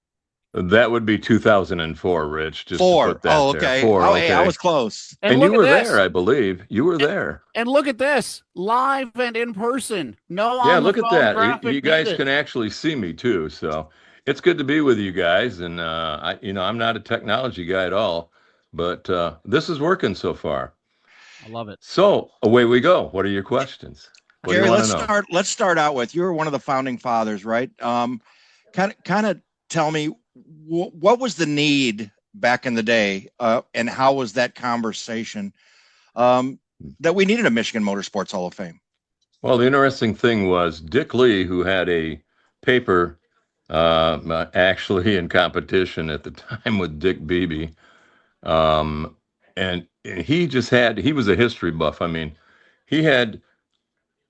That would be 2004, Rich. Just Four. To put that okay. There. Four. Hey, I was close. And you were there, I believe. You were there. And look at this, live and in person. No, yeah, look at that. You guys can actually see me too. So it's good to be with you guys. And I'm not a technology guy at all, but this is working so far. I love it. So away we go. What are your questions? What Gary, do you let's start out with, you were one of the founding fathers, right? Kind of tell me, what was the need back in the day, and how was that conversation that we needed a Michigan Motorsports Hall of Fame? Well, the interesting thing was Dick Lee, who had a paper actually in competition at the time with Dick Beebe, and he was a history buff. I mean,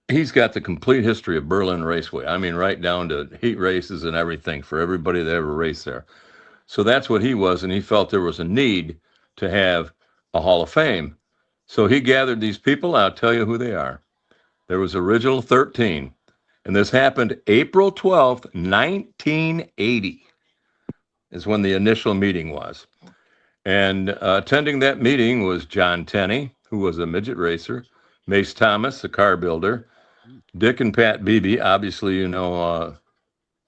he's got the complete history of Berlin Raceway. I mean, right down to heat races and everything for everybody that ever raced there. So that's what he was, and he felt there was a need to have a Hall of Fame. So he gathered these people. I'll tell you who they are. There was original 13, and this happened April 12th, 1980 is when the initial meeting was. And attending that meeting was John Tenney, who was a midget racer, Mace Thomas, a car builder, Dick and Pat Beebe, obviously,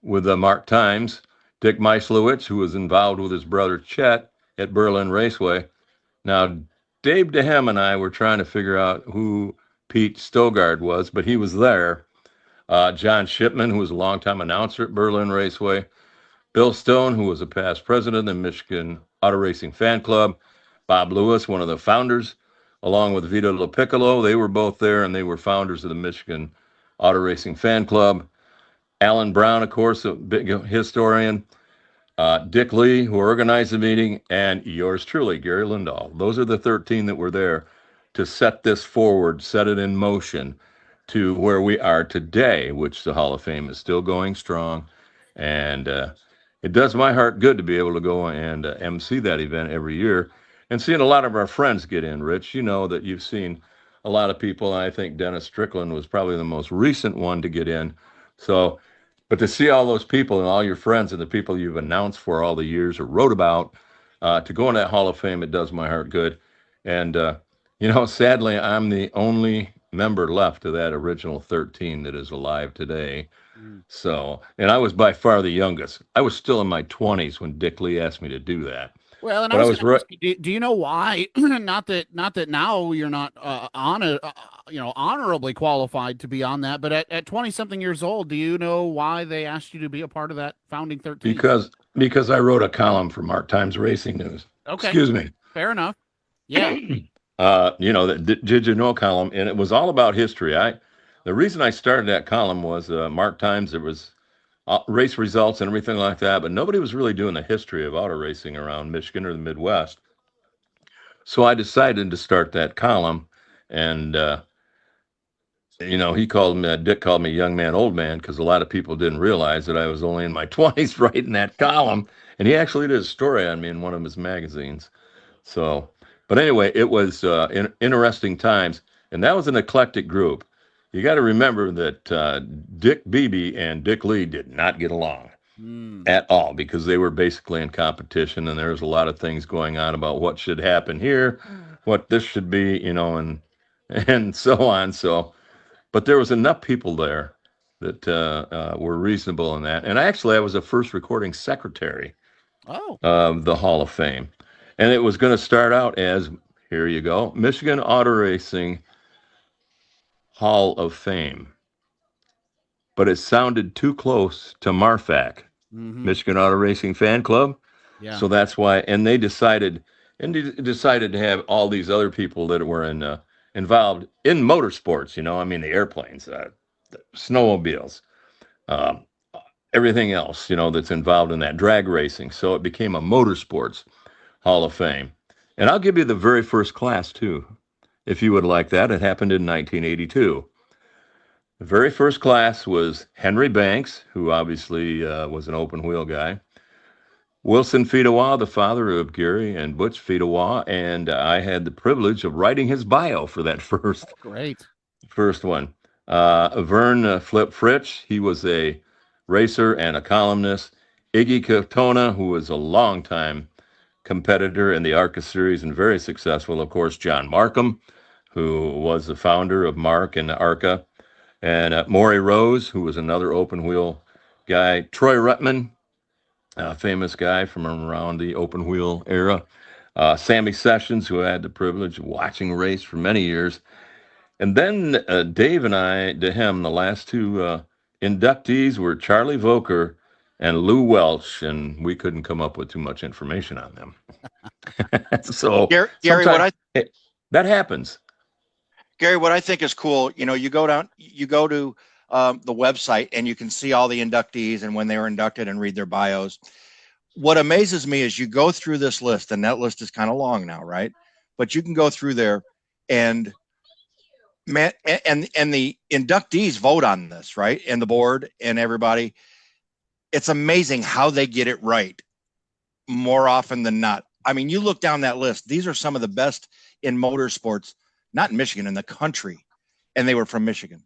with the Mark Times, Dick Meislowitz, who was involved with his brother Chet at Berlin Raceway. Now, Dave DeHem and I were trying to figure out who Pete Stogard was, but he was there. John Shipman, who was a longtime announcer at Berlin Raceway. Bill Stone, who was a past president of the Michigan Auto Racing Fan Club. Bob Lewis, one of the founders, along with Vito LaPiccolo. They were both there, and they were founders of the Michigan Auto Racing Fan Club. Alan Brown, of course, a big historian. Dick Lee, who organized the meeting, and yours truly, Gary Lindahl. Those are the 13 that were there to set this forward, set it in motion to where we are today, which the Hall of Fame is still going strong. And it does my heart good to be able to go and MC that event every year and seeing a lot of our friends get in. Rich, you know that you've seen a lot of people. And I think Dennis Strickland was probably the most recent one to get in. So, but to see all those people and all your friends and the people you've announced for all the years or wrote about, To go in that Hall of Fame, it does my heart good. And, sadly, I'm the only member left of that original 13 that is alive today. So, and I was by far the youngest. I was still in my 20s when Dick Lee asked me to do that. Well, and But I I was was going right. to ask you, do you know why? not that now you're not honorably qualified to be on that, but at 20 something years old, do you know why they asked you to be a part of that founding 13? Because I wrote a column for Mark Times Racing News. Okay. Excuse me. Fair enough. Yeah. The Did You Know column, and it was all about history. The reason I started that column was Mark Times. There was race results and everything like that, but nobody was really doing the history of auto racing around Michigan or the Midwest. So I decided to start that column, and Dick called me young man, old man, because a lot of people didn't realize that I was only in my 20s writing that column, and he actually did a story on me in one of his magazines. So, but anyway, it was interesting times, and that was an eclectic group. You got to remember that Dick Beebe and Dick Lee did not get along at all, because they were basically in competition, and there was a lot of things going on about what should happen here, what this should be, and so on. So, but there was enough people there that were reasonable in that. And actually, I was the first recording secretary of the Hall of Fame. And it was going to start out as, here you go, Michigan Auto Racing Hall of Fame. But it sounded too close to MARFAC, Michigan Auto Racing Fan Club. Yeah. So that's why, and they decided to have all these other people that were involved in motorsports, the airplanes, the snowmobiles, everything else, that's involved in that, drag racing. So it became a motorsports Hall of Fame. And I'll give you the very first class, too, if you would like that. It happened in 1982. The very first class was Henry Banks, who obviously was an open wheel guy. Wilson Fedewa, the father of Gary and Butch Fedewa, and I had the privilege of writing his bio for that first one. Vern Flip Fritsch, he was a racer and a columnist. Iggy Katona, who was a longtime competitor in the ARCA series and very successful. Of course, John Markham, who was the founder of Mark and ARCA. And Maury Rose, who was another open wheel guy. Troy Ruttman, a famous guy from around the open wheel era. Sammy Sessions, who I had the privilege of watching race for many years. And then Dave and I, the last two inductees were Charlie Voker and Lou Welch, and we couldn't come up with too much information on them. So Gary, that happens. Gary, what I think is cool, you go to the website and you can see all the inductees and when they were inducted and read their bios. What amazes me is you go through this list, and that list is kind of long now, right? But you can go through there and the inductees vote on this, right? And the board and everybody. It's amazing how they get it right more often than not. I mean, you look down that list, these are some of the best in motorsports, not in Michigan, in the country, and they were from Michigan.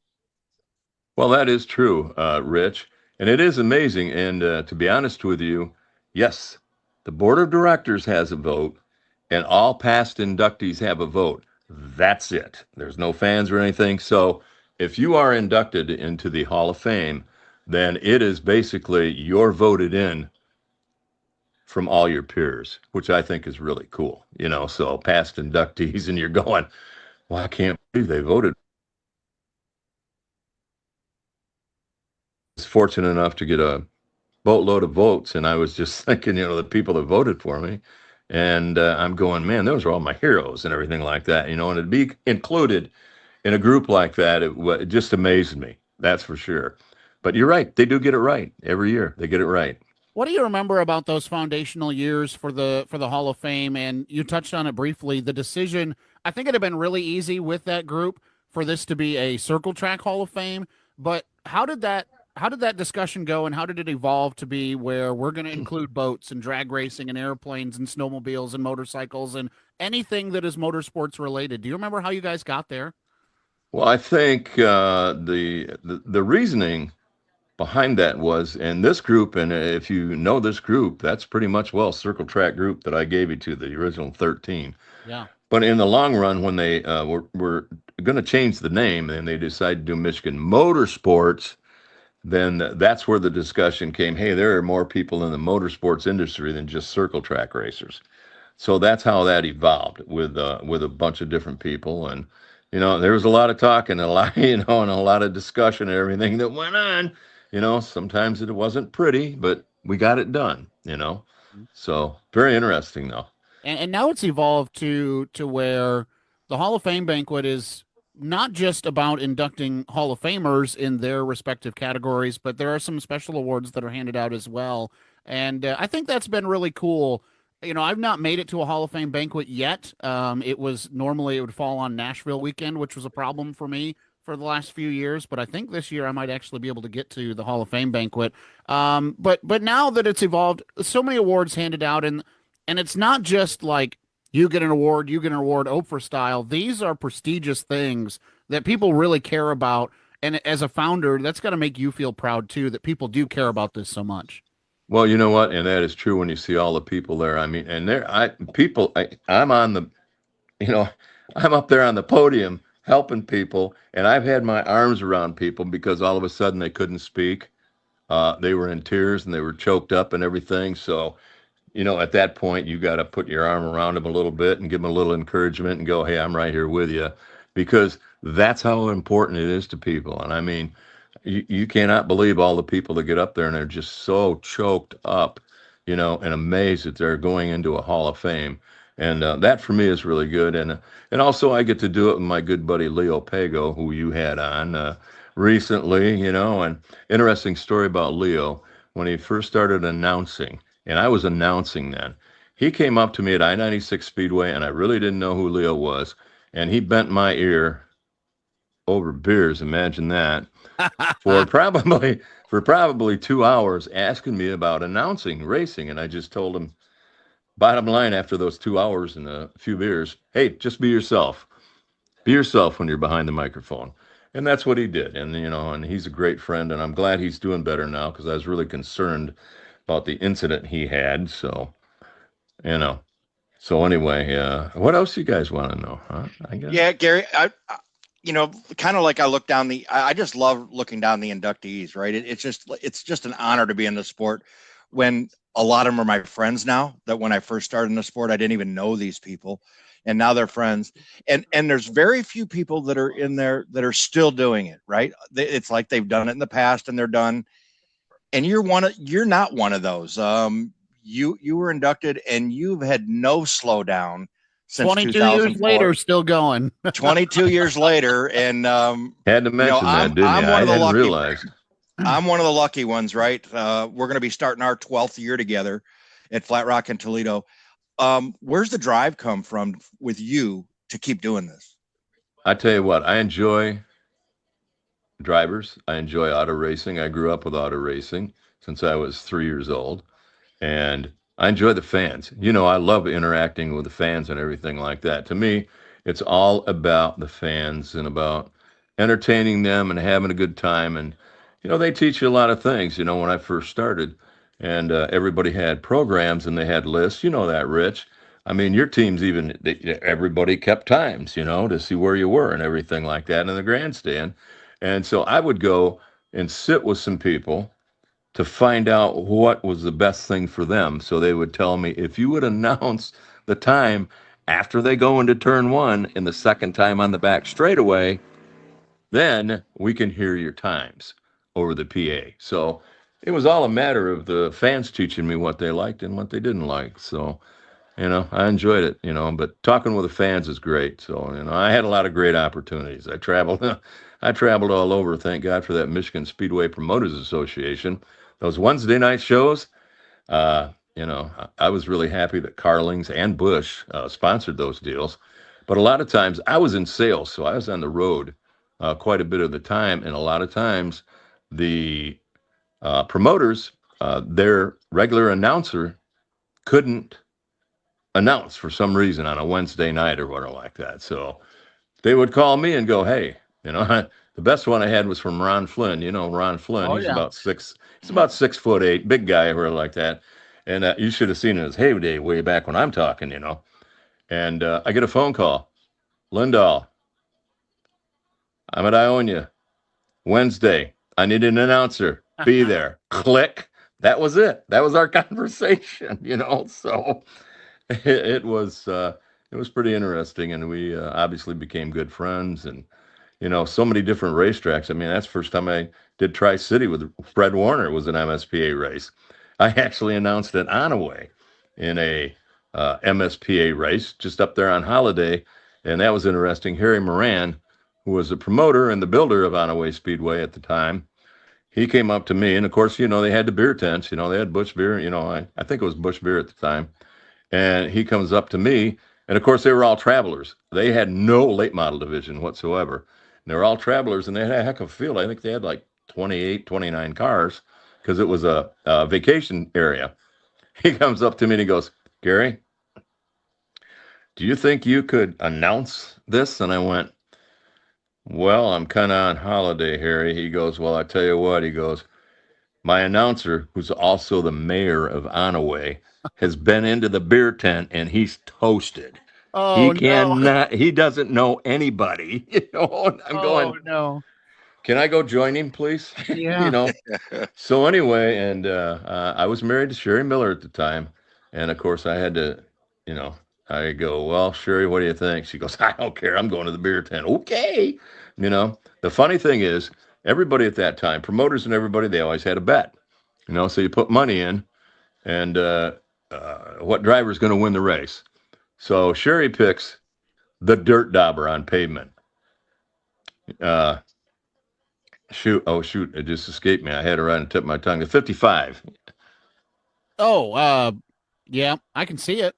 Well, that is true, Rich, and it is amazing. And to be honest with you, yes, the board of directors has a vote, and all past inductees have a vote. That's it. There's no fans or anything. So if you are inducted into the Hall of Fame, then it is basically you're voted in from all your peers, which I think is really cool. So past inductees, and you're going, well, I can't believe they voted. I was fortunate enough to get a boatload of votes, and I was just thinking, the people that voted for me, and I'm going, man, those are all my heroes and everything like that, and to be included in a group like that, it just amazed me. That's for sure. But you're right. They do get it right every year. They get it right. What do you remember about those foundational years for the Hall of Fame? And you touched on it briefly. The decision, I think it'd have been really easy with that group for this to be a circle track Hall of Fame. But how did that discussion go, and how did it evolve to be where we're going to include boats and drag racing and airplanes and snowmobiles and motorcycles and anything that is motorsports related? Do you remember how you guys got there? Well, I think the reasoning behind that was, and this group, and if you know this group, that's pretty much, well, Circle Track group that I gave you to, the original 13. Yeah. But in the long run, when they were going to change the name and they decided to do Michigan Motorsports, then that's where the discussion came. Hey, there are more people in the motorsports industry than just circle track racers. So that's how that evolved with a bunch of different people. And, there was a lot of talk and a lot, and a lot of discussion and everything that went on. Sometimes it wasn't pretty, but we got it done, So very interesting though. And now it's evolved to where the Hall of Fame banquet is not just about inducting Hall of Famers in their respective categories, but there are some special awards that are handed out as well. And I think that's been really cool. I've not made it to a Hall of Fame banquet yet. It would fall on Nashville weekend, which was a problem for me for the last few years, but I think this year I might actually be able to get to the Hall of Fame banquet. But now that it's evolved, so many awards handed out, and it's not just like you get an award, Oprah style. These are prestigious things that people really care about. And as a founder, that's got to make you feel proud too, that people do care about this so much. Well, you know what? And that is true when you see all the people there. I mean, and I'm on the, I'm up there on the podium helping people, and I've had my arms around people because all of a sudden they couldn't speak. They were in tears and they were choked up and everything. So, at that point, you got to put your arm around them a little bit and give them a little encouragement and go, hey, I'm right here with you, because that's how important it is to people. And I mean, you cannot believe all the people that get up there and they're just so choked up, and amazed that they're going into a Hall of Fame. And that for me is really good. And also I get to do it with my good buddy Leo Pago, who you had on recently, and interesting story about Leo. When he first started announcing, and I was announcing then, he came up to me at I-96 Speedway, and I really didn't know who Leo was. And he bent my ear over beers, imagine that, for probably 2 hours asking me about announcing racing. And I just told him, bottom line, after those 2 hours and a few beers, hey, just be yourself. Be yourself when you're behind the microphone. And that's what he did. And, and he's a great friend, and I'm glad he's doing better now, because I was really concerned about the incident he had. So, so anyway, what else you guys want to know? Huh? I guess. Yeah, Gary, kind of like I just love looking down the inductees, right? It's just an honor to be in the sport when a lot of them are my friends now, that when I first started in the sport, I didn't even know these people, and now they're friends. And there's very few people that are in there that are still doing it, right? It's like they've done it in the past and they're done. And you're not one of those. You were inducted and you've had no slowdown since 22 years later, still going. 22 years later, and had to mention that, didn't you? I didn't realize. I'm one of the lucky ones, right? We're going to be starting our 12th year together at Flat Rock and Toledo. Where's the drive come from with you to keep doing this? I tell you what, I enjoy drivers. I enjoy auto racing. I grew up with auto racing since I was 3 years old, and I enjoy the fans. I love interacting with the fans and everything like that. To me, it's all about the fans and about entertaining them and having a good time. And, they teach you a lot of things, when I first started, and everybody had programs and they had lists, that, Rich. I mean, your teams everybody kept times, to see where you were and everything like that in the grandstand. And so I would go and sit with some people to find out what was the best thing for them. So they would tell me, if you would announce the time after they go into turn one and the second time on the back straightaway, then we can hear your times over the PA. So it was all a matter of the fans teaching me what they liked and what they didn't like. So, I enjoyed it, but talking with the fans is great. So, I had a lot of great opportunities. I traveled all over. Thank God for that Michigan Speedway Promoters Association. Those Wednesday night shows, I was really happy that Carlings and Busch sponsored those deals. But a lot of times I was in sales, so I was on the road quite a bit of the time. And a lot of times the promoters, their regular announcer couldn't announce for some reason on a Wednesday night or whatever like that. So they would call me and go, hey, The best one I had was from Ron Flynn. You know Ron Flynn. Oh, He's yeah. about 6'8", big guy or like that. And you should have seen his heyday way back when I'm talking, you know. And I get a phone call. Lindahl, I'm at Ionia. Wednesday. I need an announcer. Be there. Click. That was it. That was our conversation, you know. So it was pretty interesting, and we obviously became good friends, and you know, so many different racetracks. I mean, that's the first time I did Tri-City with Fred Warner. It was an MSPA race. I actually announced at Onaway in a MSPA race just up there on Holiday, and that was interesting. Harry Moran, who was the promoter and the builder of Onaway Speedway at the time, he came up to me, and of course, you know, they had the beer tents. You know, they had Busch beer. You know, I think it was Busch beer at the time. And he comes up to me, and of course, they were all travelers. They had no late model division whatsoever. And they were all travelers, and they had a heck of a field. I think they had like 28, 29 cars because it was a vacation area. He comes up to me and he goes, Gary, do you think you could announce this? And I went, well, I'm kind of on holiday, Harry. He goes, well, I tell you what, he goes, my announcer, who's also the mayor of Onaway, has been into the beer tent and he's toasted. Oh, he cannot, he doesn't know anybody. You know, and I'm going, no. Can I go join him, please? Yeah. You know. So anyway, and I was married to Sherry Miller at the time, and of course I had to, you know, I go, well, Sherry, what do you think? She goes, I don't care. I'm going to the beer tent. Okay. You know, the funny thing is, everybody at that time, promoters and everybody, they always had a bet. You know, so you put money in, and what driver is going to win the race? So Sherry picks the dirt dauber on pavement. Shoot, it just escaped me. I had it right on the tip of my tongue. The 55. Oh, yeah, I can see it.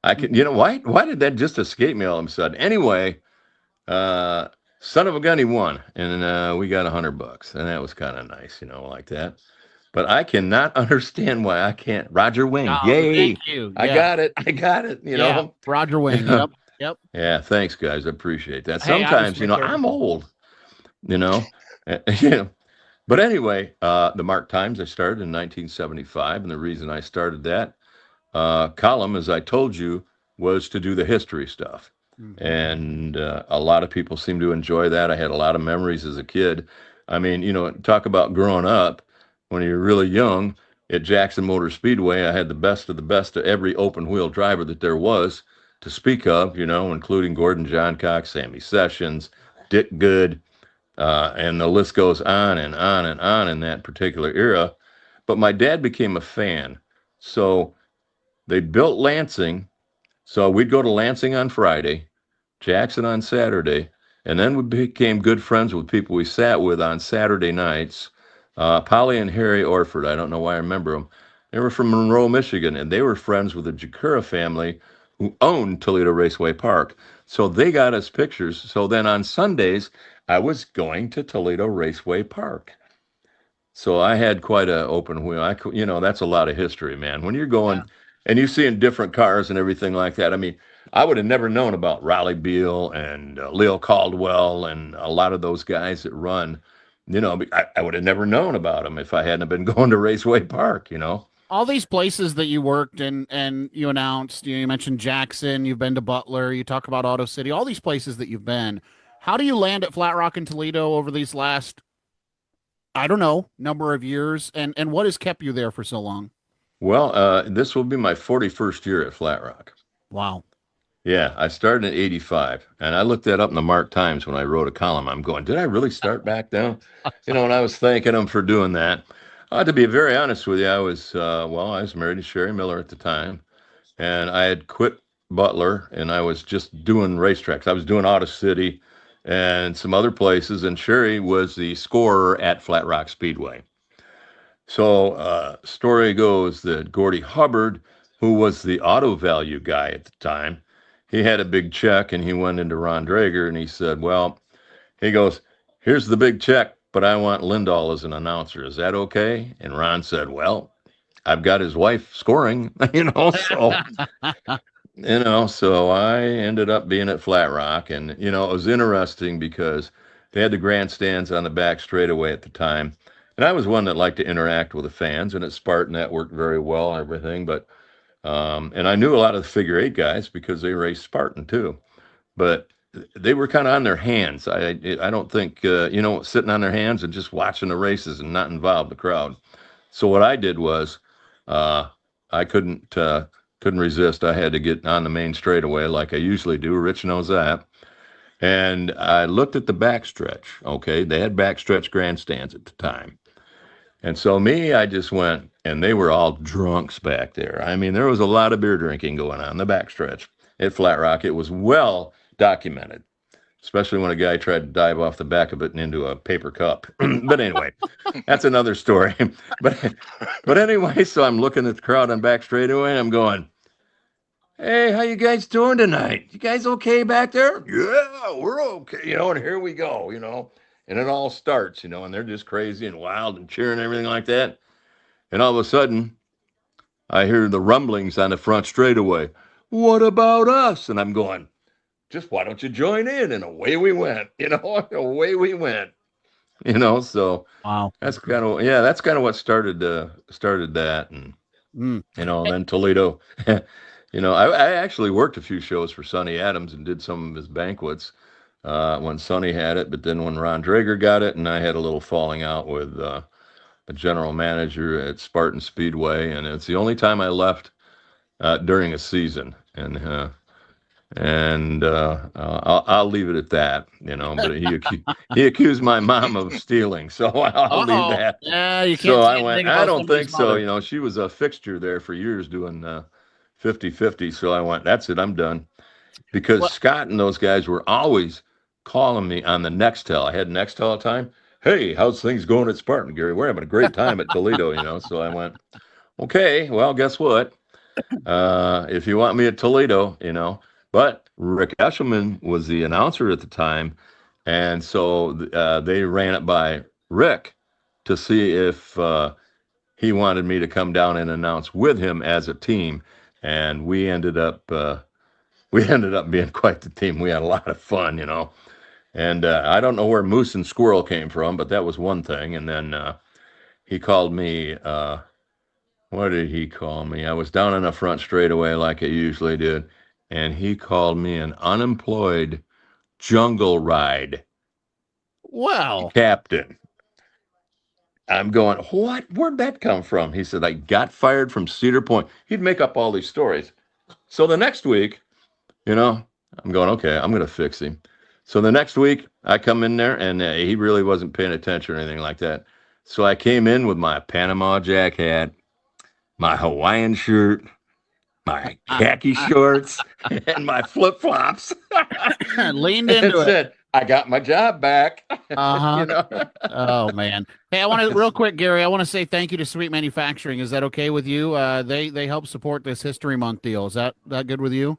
I can, you know, why did that just escape me all of a sudden? Anyway, son of a gun, he won, and we got $100, and that was kind of nice, you know, like that. But I cannot understand why I can't. Roger Wing, yay! Thank you. I got it. You know, Roger Wing. Yep. Yeah, thanks, guys. I appreciate that. Hey, Sometimes, you know, I'm old. You know, yeah. But anyway, the Mark Times I started in 1975, and the reason I started that column, as I told you, was to do the history stuff. Mm-hmm. And a lot of people seem to enjoy that. I had a lot of memories as a kid. I mean, you know, talk about growing up when you're really young at Jackson Motor Speedway. I had the best of every open wheel driver that there was to speak of, you know, including Gordon Johncock, Sammy Sessions, Dick Good, and the list goes on and on and on in that particular era. But my dad became a fan. So they built Lansing. So we'd go to Lansing on Friday, Jackson on Saturday, and then we became good friends with people we sat with on Saturday nights. Polly and Harry Orford, I don't know why I remember them. They were from Monroe, Michigan, and they were friends with the Jacura family who owned Toledo Raceway Park. So they got us pictures. So then on Sundays, I was going to Toledo Raceway Park. So I had quite an open wheel. You know, that's a lot of history, man. When you're going and you're seeing different cars and everything like that. I mean, I would have never known about Raleigh Beal and Leo Caldwell and a lot of those guys that run. You know, I would have never known about them if I hadn't been going to Raceway Park, you know. All these places that you worked in and you announced, you mentioned Jackson, you've been to Butler, you talk about Auto City, all these places that you've been. How do you land at Flat Rock and Toledo over these last, I don't know, number of years? And what has kept you there for so long? Well, this will be my 41st year at Flat Rock. Wow. Yeah, I started in 85, and I looked that up in the Mark Times when I wrote a column. I'm going, did I really start back then? You know, and I was thanking them for doing that. To be very honest with you, I was married to Sherry Miller at the time, and I had quit Butler, and I was just doing racetracks. I was doing Auto City and some other places, and Sherry was the scorer at Flat Rock Speedway. So story goes that Gordy Hubbard, who was the auto value guy at the time, he had a big check, and he went into Ron Drager, and he said, well, he goes, here's the big check, but I want Lindahl as an announcer. Is that okay? And Ron said, well, I've got his wife scoring, you know, so So I ended up being at Flat Rock, and it was interesting because they had the grandstands on the back straightaway at the time, and I was one that liked to interact with the fans, and at Spartan that worked very well and everything. But and I knew a lot of the figure eight guys because they raced Spartan too, but they were kind of on their hands. I don't think sitting on their hands and just watching the races and not involved the crowd. So what I did was I couldn't resist. I had to get on the main straightaway like I usually do. Rich knows that. And I looked at the backstretch. Okay, they had backstretch grandstands at the time. And so I just went, and they were all drunks back there. I mean, there was a lot of beer drinking going on in the backstretch at Flat Rock. It was well documented, especially when a guy tried to dive off the back of it and into a paper cup. But anyway, that's another story. But anyway, so I'm looking at the crowd on back straightaway, and I'm going, hey, how you guys doing tonight? You guys okay back there? Yeah, we're okay. And here we go, and it all starts, and they're just crazy and wild and cheering and everything like that. And all of a sudden, I hear the rumblings on the front straightaway. What about us? And I'm going, just why don't you join in? And away we went, away we went, so wow. That's kind of what started that. And, then Toledo, I actually worked a few shows for Sonny Adams and did some of his banquets when Sonny had it. But then when Ron Drager got it, and I had a little falling out with the general manager at Spartan Speedway. And it's the only time I left during a season. And I'll leave it at that, but he accused my mom of stealing, so I'll leave that. Yeah, you can't. So I went, I don't think so. She was a fixture there for years doing 50-50. So I went, that's it, I'm done. Because Scott and those guys were always calling me on the Nextel. I had Nextel at the time. Hey, how's things going at Spartan, Gary? We're having a great time at Toledo, So I went, okay, well, guess what? If you want me at Toledo, But Rick Eshelman was the announcer at the time, and so they ran it by Rick to see if he wanted me to come down and announce with him as a team, and we ended up being quite the team. We had a lot of fun, and I don't know where Moose and Squirrel came from, but that was one thing. And then he called me. What did he call me? I was down on the front straightaway like I usually did. And he called me an unemployed jungle ride captain. I'm going, what? Where'd that come from? He said, I got fired from Cedar Point. He'd make up all these stories. So the next week, I'm going, okay, I'm going to fix him. So the next week, I come in there, and he really wasn't paying attention or anything like that. So I came in with my Panama Jack hat, my Hawaiian shirt, my khaki shorts, and my flip-flops. Leaned into it. Said, I got my job back. Oh, man. Hey, I want to, real quick, Gary, I want to say thank you to Sweet Manufacturing. Is that okay with you? They help support this History Month deal. Is that good with you?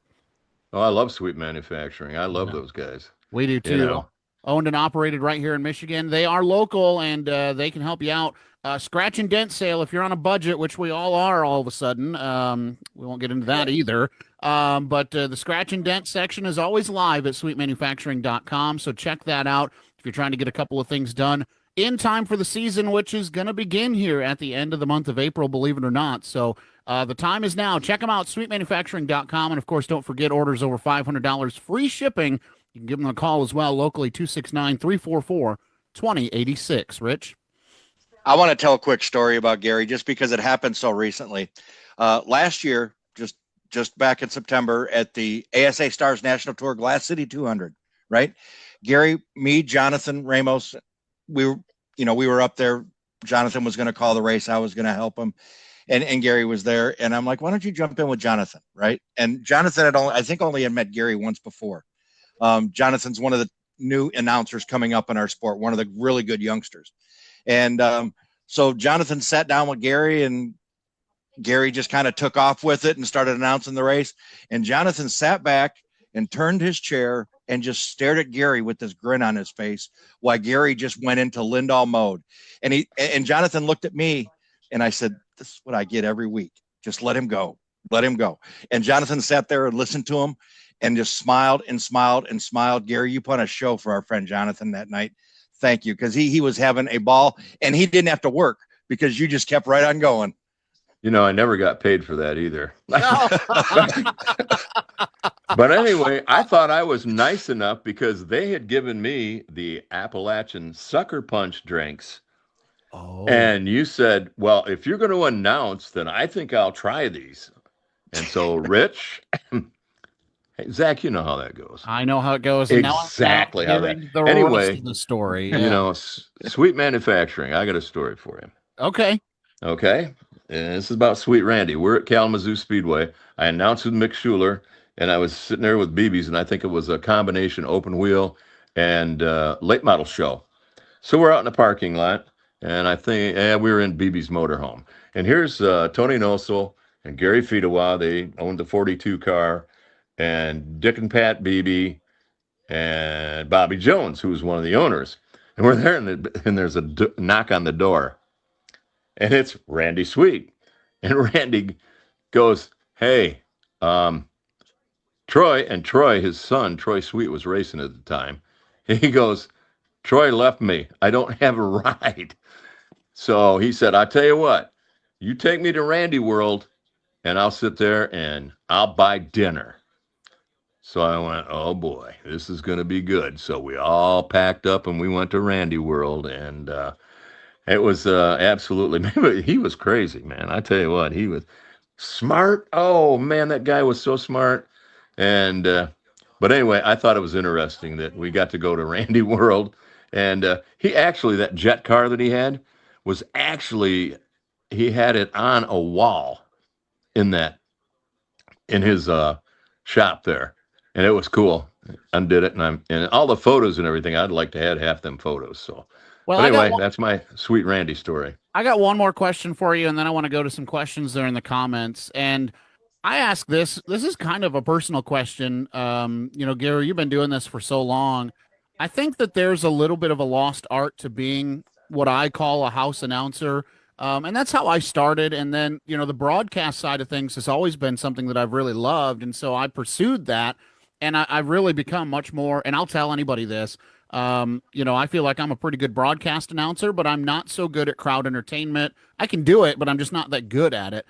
Oh, I love Sweet Manufacturing. I love those guys. We do, too. Owned and operated right here in Michigan. They are local, and they can help you out. Scratch and dent sale if you're on a budget, which we all are all of a sudden. We won't get into that either. But the scratch and dent section is always live at sweetmanufacturing.com. So check that out if you're trying to get a couple of things done in time for the season, which is going to begin here at the end of the month of April, believe it or not. So the time is now. Check them out, sweetmanufacturing.com. And, of course, don't forget orders over $500, free shipping. You can give them a call as well, locally, 269-344-2086. Rich? I want to tell a quick story about Gary just because it happened so recently. Last year, just back in September at the ASA Stars National Tour Glass City 200, right? Gary, me, Jonathan Ramos, we were up there. Jonathan was going to call the race. I was going to help him. And Gary was there. And I'm like, why don't you jump in with Jonathan, right? And Jonathan had only met Gary once before. Jonathan's one of the new announcers coming up in our sport, one of the really good youngsters. And so Jonathan sat down with Gary, and Gary just kind of took off with it and started announcing the race. And Jonathan sat back and turned his chair and just stared at Gary with this grin on his face while Gary just went into Lindahl mode. And Jonathan looked at me, and I said, this is what I get every week. Just let him go. Let him go. And Jonathan sat there and listened to him and just smiled and smiled and smiled. Gary, you put on a show for our friend Jonathan that night. Thank you. Because he was having a ball and he didn't have to work because you just kept right on going. You know, I never got paid for that either. But anyway, I thought I was nice enough because they had given me the Appalachian Sucker Punch drinks. Oh. And you said, well, if you're going to announce, then I think I'll try these. And so, Rich, hey, Zach, you know how that goes. I know how it goes. Exactly how that. The Anyway, rest of the story. You know, Sweet Manufacturing. I got a story for you. Okay. Okay. And this is about Sweet Randy. We're at Kalamazoo Speedway. I announced with Mick Schuler, and I was sitting there with BB's, and I think it was a combination open wheel and late model show. So we're out in the parking lot, and I think we were in BB's motorhome. And here's Tony Nosel and Gary Fedewa. They owned the 42 car, and Dick and Pat Beebe and Bobby Jones, who was one of the owners. And we're there, and there's a knock on the door. And it's Randy Sweet. And Randy goes, hey, Troy, his son, Troy Sweet, was racing at the time. He goes, Troy left me. I don't have a ride. So he said, I tell you what, you take me to Randy World and I'll sit there and I'll buy dinner. So I went, oh boy, this is going to be good. So we all packed up and we went to Randy World, and it was absolutely, he was crazy, man. I tell you what, he was smart. Oh man, that guy was so smart. And, but anyway, I thought it was interesting that we got to go to Randy World, and he actually, that jet car that he had was actually, he had it on a wall in his shop there. And it was cool. Undid it, and all the photos and everything. I'd like to have half them photos. So, well, but anyway, that's my Sweet Randy story. I got one more question for you, and then I want to go to some questions there in the comments. And I ask this. This is kind of a personal question. Gary, you've been doing this for so long. I think that there's a little bit of a lost art to being what I call a house announcer. And that's how I started. And then, the broadcast side of things has always been something that I've really loved. And so I pursued that. And I've really become much more, and I'll tell anybody this, I feel like I'm a pretty good broadcast announcer, but I'm not so good at crowd entertainment. I can do it, but I'm just not that good at it.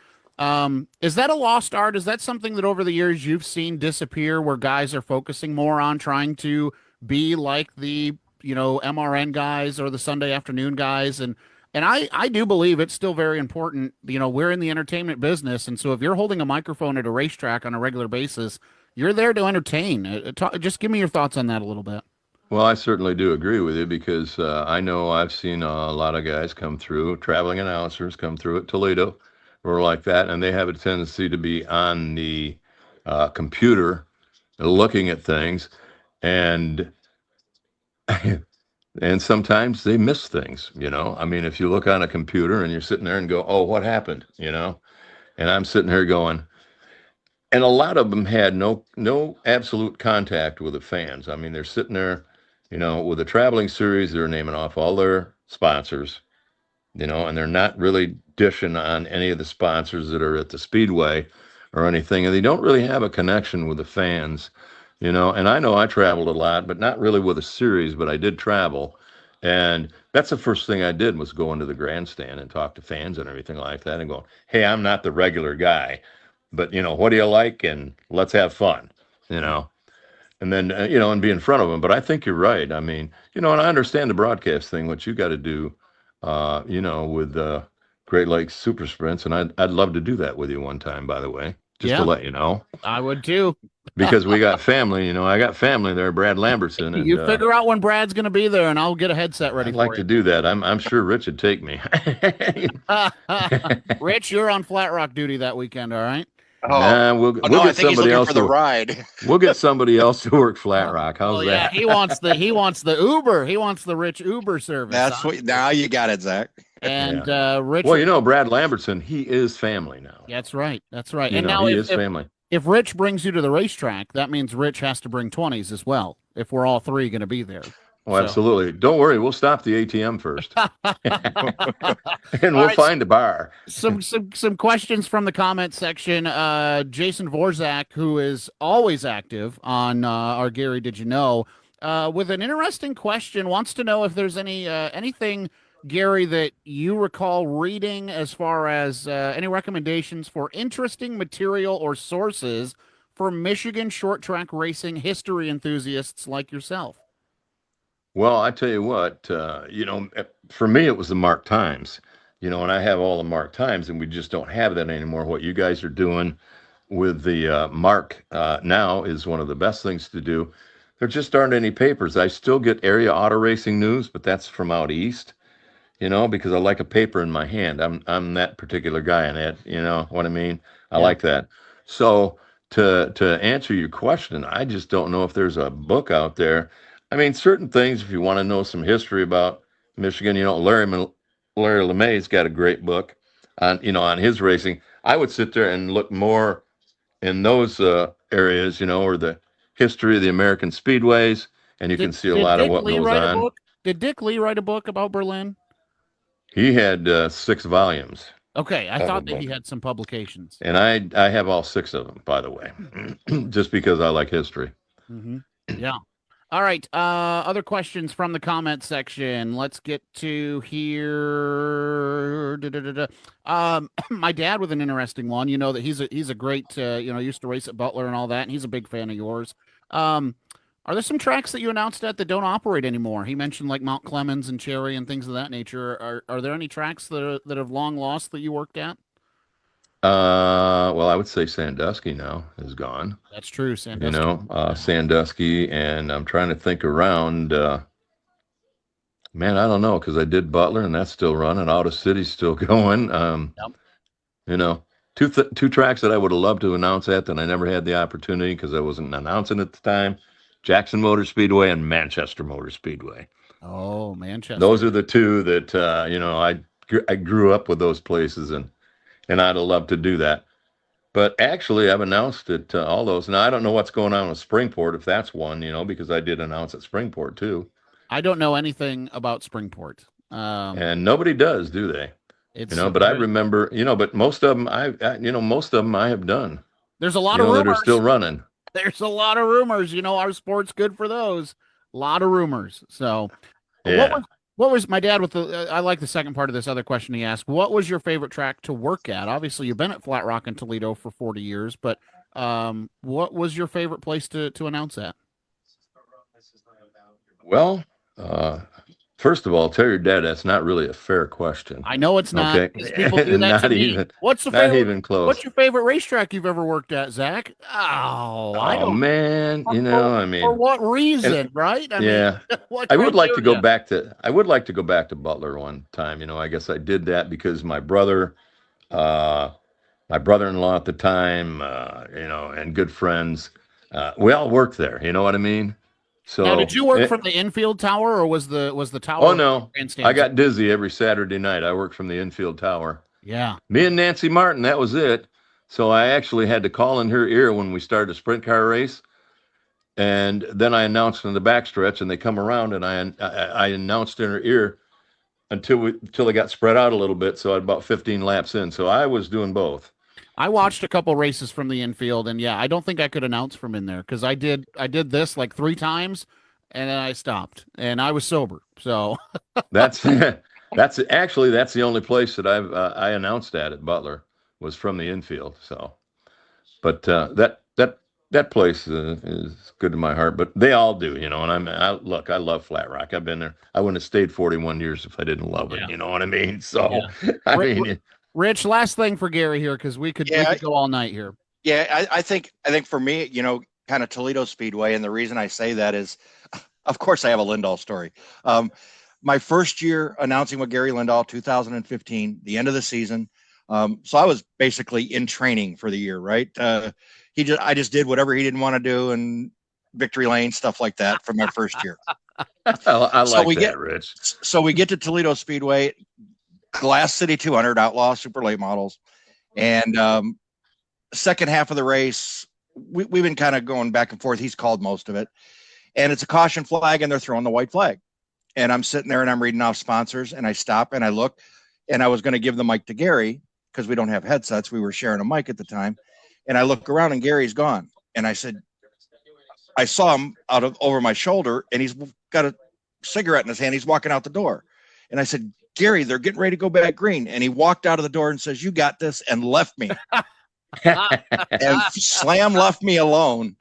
Is that a lost art? Is that something that over the years you've seen disappear, where guys are focusing more on trying to be like the, MRN guys or the Sunday afternoon guys? And I do believe it's still very important. We're in the entertainment business. And so if you're holding a microphone at a racetrack on a regular basis, you're there to entertain. Just give me your thoughts on that a little bit. Well, I certainly do agree with you, because I know I've seen a lot of guys come through, traveling announcers come through at Toledo or like that, and they have a tendency to be on the computer looking at things, and sometimes they miss things, I mean, if you look on a computer and you're sitting there and go, oh, what happened, and I'm sitting here going, and a lot of them had no absolute contact with the fans. I mean, they're sitting there, with a traveling series, they're naming off all their sponsors, and they're not really dishing on any of the sponsors that are at the Speedway or anything. And they don't really have a connection with the fans, and I know I traveled a lot, but not really with a series, but I did travel. And that's the first thing I did, was go into the grandstand and talk to fans and everything like that and go, hey, I'm not the regular guy, but, what do you like? And let's have fun, and then, and be in front of them. But I think you're right. I mean, and I understand the broadcast thing, what you got to do, with Great Lakes Super Sprints. And I'd love to do that with you one time, by the way, just to let you know. I would too. Because we got family, I got family there, Brad Lambertson. And, you figure out when Brad's going to be there, and I'll get a headset ready I'd like to do that. I'm sure Rich would take me. Rich, you're on Flat Rock duty that weekend, all right? We'll get somebody else for the ride. We'll get somebody else to work Flat Rock. How's that? He wants the Uber. He wants the Rich Uber service. That's what. Now you got it, Zach. And Rich. Well, Brad Lambertson, he is family now. That's right. That's right. And now he is family. If Rich brings you to the racetrack, that means Rich has to bring 20s as well, if we're all three going to be there. Oh, absolutely. Don't worry. We'll stop the ATM first. And we'll find a bar. Some questions from the comment section. Jason Vorzak, who is always active on our Gary Did You Know, with an interesting question, wants to know if there's anything, Gary, that you recall reading as far as any recommendations for interesting material or sources for Michigan short track racing history enthusiasts like yourself. Well, I tell you what, for me, it was the Mark Times, and I have all the Mark Times, and we just don't have that anymore. What you guys are doing with the Mark now is one of the best things to do. There just aren't any papers. I still get area auto racing news, but that's from out east, because I like a paper in my hand. I'm that particular guy in it, you know what I mean? I like that. So to answer your question, I just don't know if there's a book out there. I mean, certain things, if you want to know some history about Michigan, Larry LeMay's got a great book on his racing. I would sit there and look more in those areas, or the history of the American speedways, and you can see a lot of what goes on. Did Dick Lee write a book about Berlin? He had 6 volumes. Okay, I thought that he had some publications. And I have all 6 of them, by the way, just because I like history. Mm-hmm. Yeah. All right. Other questions from the comment section. Let's get to here. My dad with an interesting one. You know that he's a great. Used to race at Butler and all that, and he's a big fan of yours. Are there some tracks that you announced at that don't operate anymore? He mentioned like Mount Clemens and Cherry and things of that nature. Are there any tracks that have long lost that you worked at? Well, I would say Sandusky now is gone. That's true. Sandusky. Sandusky, and I'm trying to think around. Man, I don't know, because I did Butler, and that's still running. Auto City's still going. Two tracks that I would have loved to announce at that I never had the opportunity because I wasn't announcing at the time: Jackson Motor Speedway and Manchester Motor Speedway. Oh, Manchester. Those are the two that I grew up with those places, and I'd have loved to do that. But actually, I've announced it all those. Now, I don't know what's going on with Springport, if that's one, because I did announce at Springport, too. I don't know anything about Springport. And nobody does, do they? But I remember, but most of them, I have done. There's a lot of rumors that are still running. There's a lot of rumors. Our sport's good for those. A lot of rumors. So, yeah. What was my dad with I like the second part of this other question he asked. What was your favorite track to work at? Obviously, you've been at Flat Rock and Toledo for 40 years, but what was your favorite place to announce at? Well, first of all, tell your dad that's not really a fair question. I know it's not. Okay. People do that not to me. even. What's the not favorite, even close. What's your favorite racetrack you've ever worked at, Zach? I don't. Man, For what reason, right? I would like to go back to. I would like to go back to Butler one time. I guess I did that because my brother-in-law at the time, and good friends, we all worked there. You know what I mean? So now, did you work from the infield tower, or was the tower? Oh no, I got dizzy every Saturday night. I worked from the infield tower. Yeah, me and Nancy Martin, that was it. So I actually had to call in her ear when we started a sprint car race, and then I announced in the backstretch, and they come around, and I announced in her ear until they got spread out a little bit. So at about 15 laps in, so I was doing both. I watched a couple races from the infield, and I don't think I could announce from in there because I did this like 3 times, and then I stopped, and I was sober. So that's actually the only place that I announced at Butler was from the infield. So, but that place is good to my heart. But they all do, And I love Flat Rock. I've been there. I wouldn't have stayed 41 years if I didn't love it. You know what I mean? So Rich, last thing for Gary here, because we could go all night here. Yeah, I think for me, kind of Toledo Speedway, and the reason I say that is, of course, I have a Lindahl story. My first year announcing with Gary Lindahl, 2015, the end of the season. So I was basically in training for the year, right? I just did whatever he didn't want to do, and victory lane, stuff like that from my first year. I like that, Rich. So we get to Toledo Speedway, Glass City 200 Outlaw Super Late Models, and second half of the race, we've been kind of going back and forth. He's called most of it, and it's a caution flag, and they're throwing the white flag. And I'm sitting there and I'm reading off sponsors, and I stop and I look, and I was going to give the mic to Gary because we don't have headsets. We were sharing a mic at the time. And I look around and Gary's gone. And I said, I saw him over my shoulder, and he's got a cigarette in his hand. He's walking out the door. And I said, Gary, they're getting ready to go back green. And he walked out of the door and says, you got this, and left me. And Slam left me alone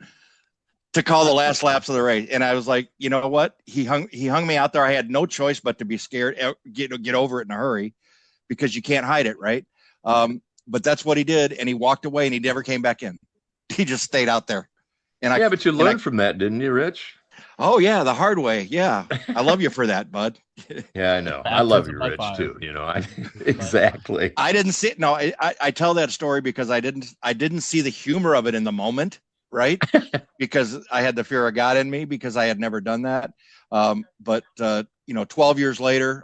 to call the last laps of the race. And I was like, you know what? He hung me out there. I had no choice but to be scared, get over it in a hurry, because you can't hide it, right? But that's what he did. And he walked away, and he never came back in. He just stayed out there. And but you learned from that, didn't you, Rich? Oh yeah, the hard way. Yeah. I love you for that, bud. Yeah, I know. I love you, Rich, too. You know, exactly. I didn't see it. No, I tell that story because I didn't see the humor of it in the moment, right? Because I had the fear of God in me, because I had never done that. But 12 years later,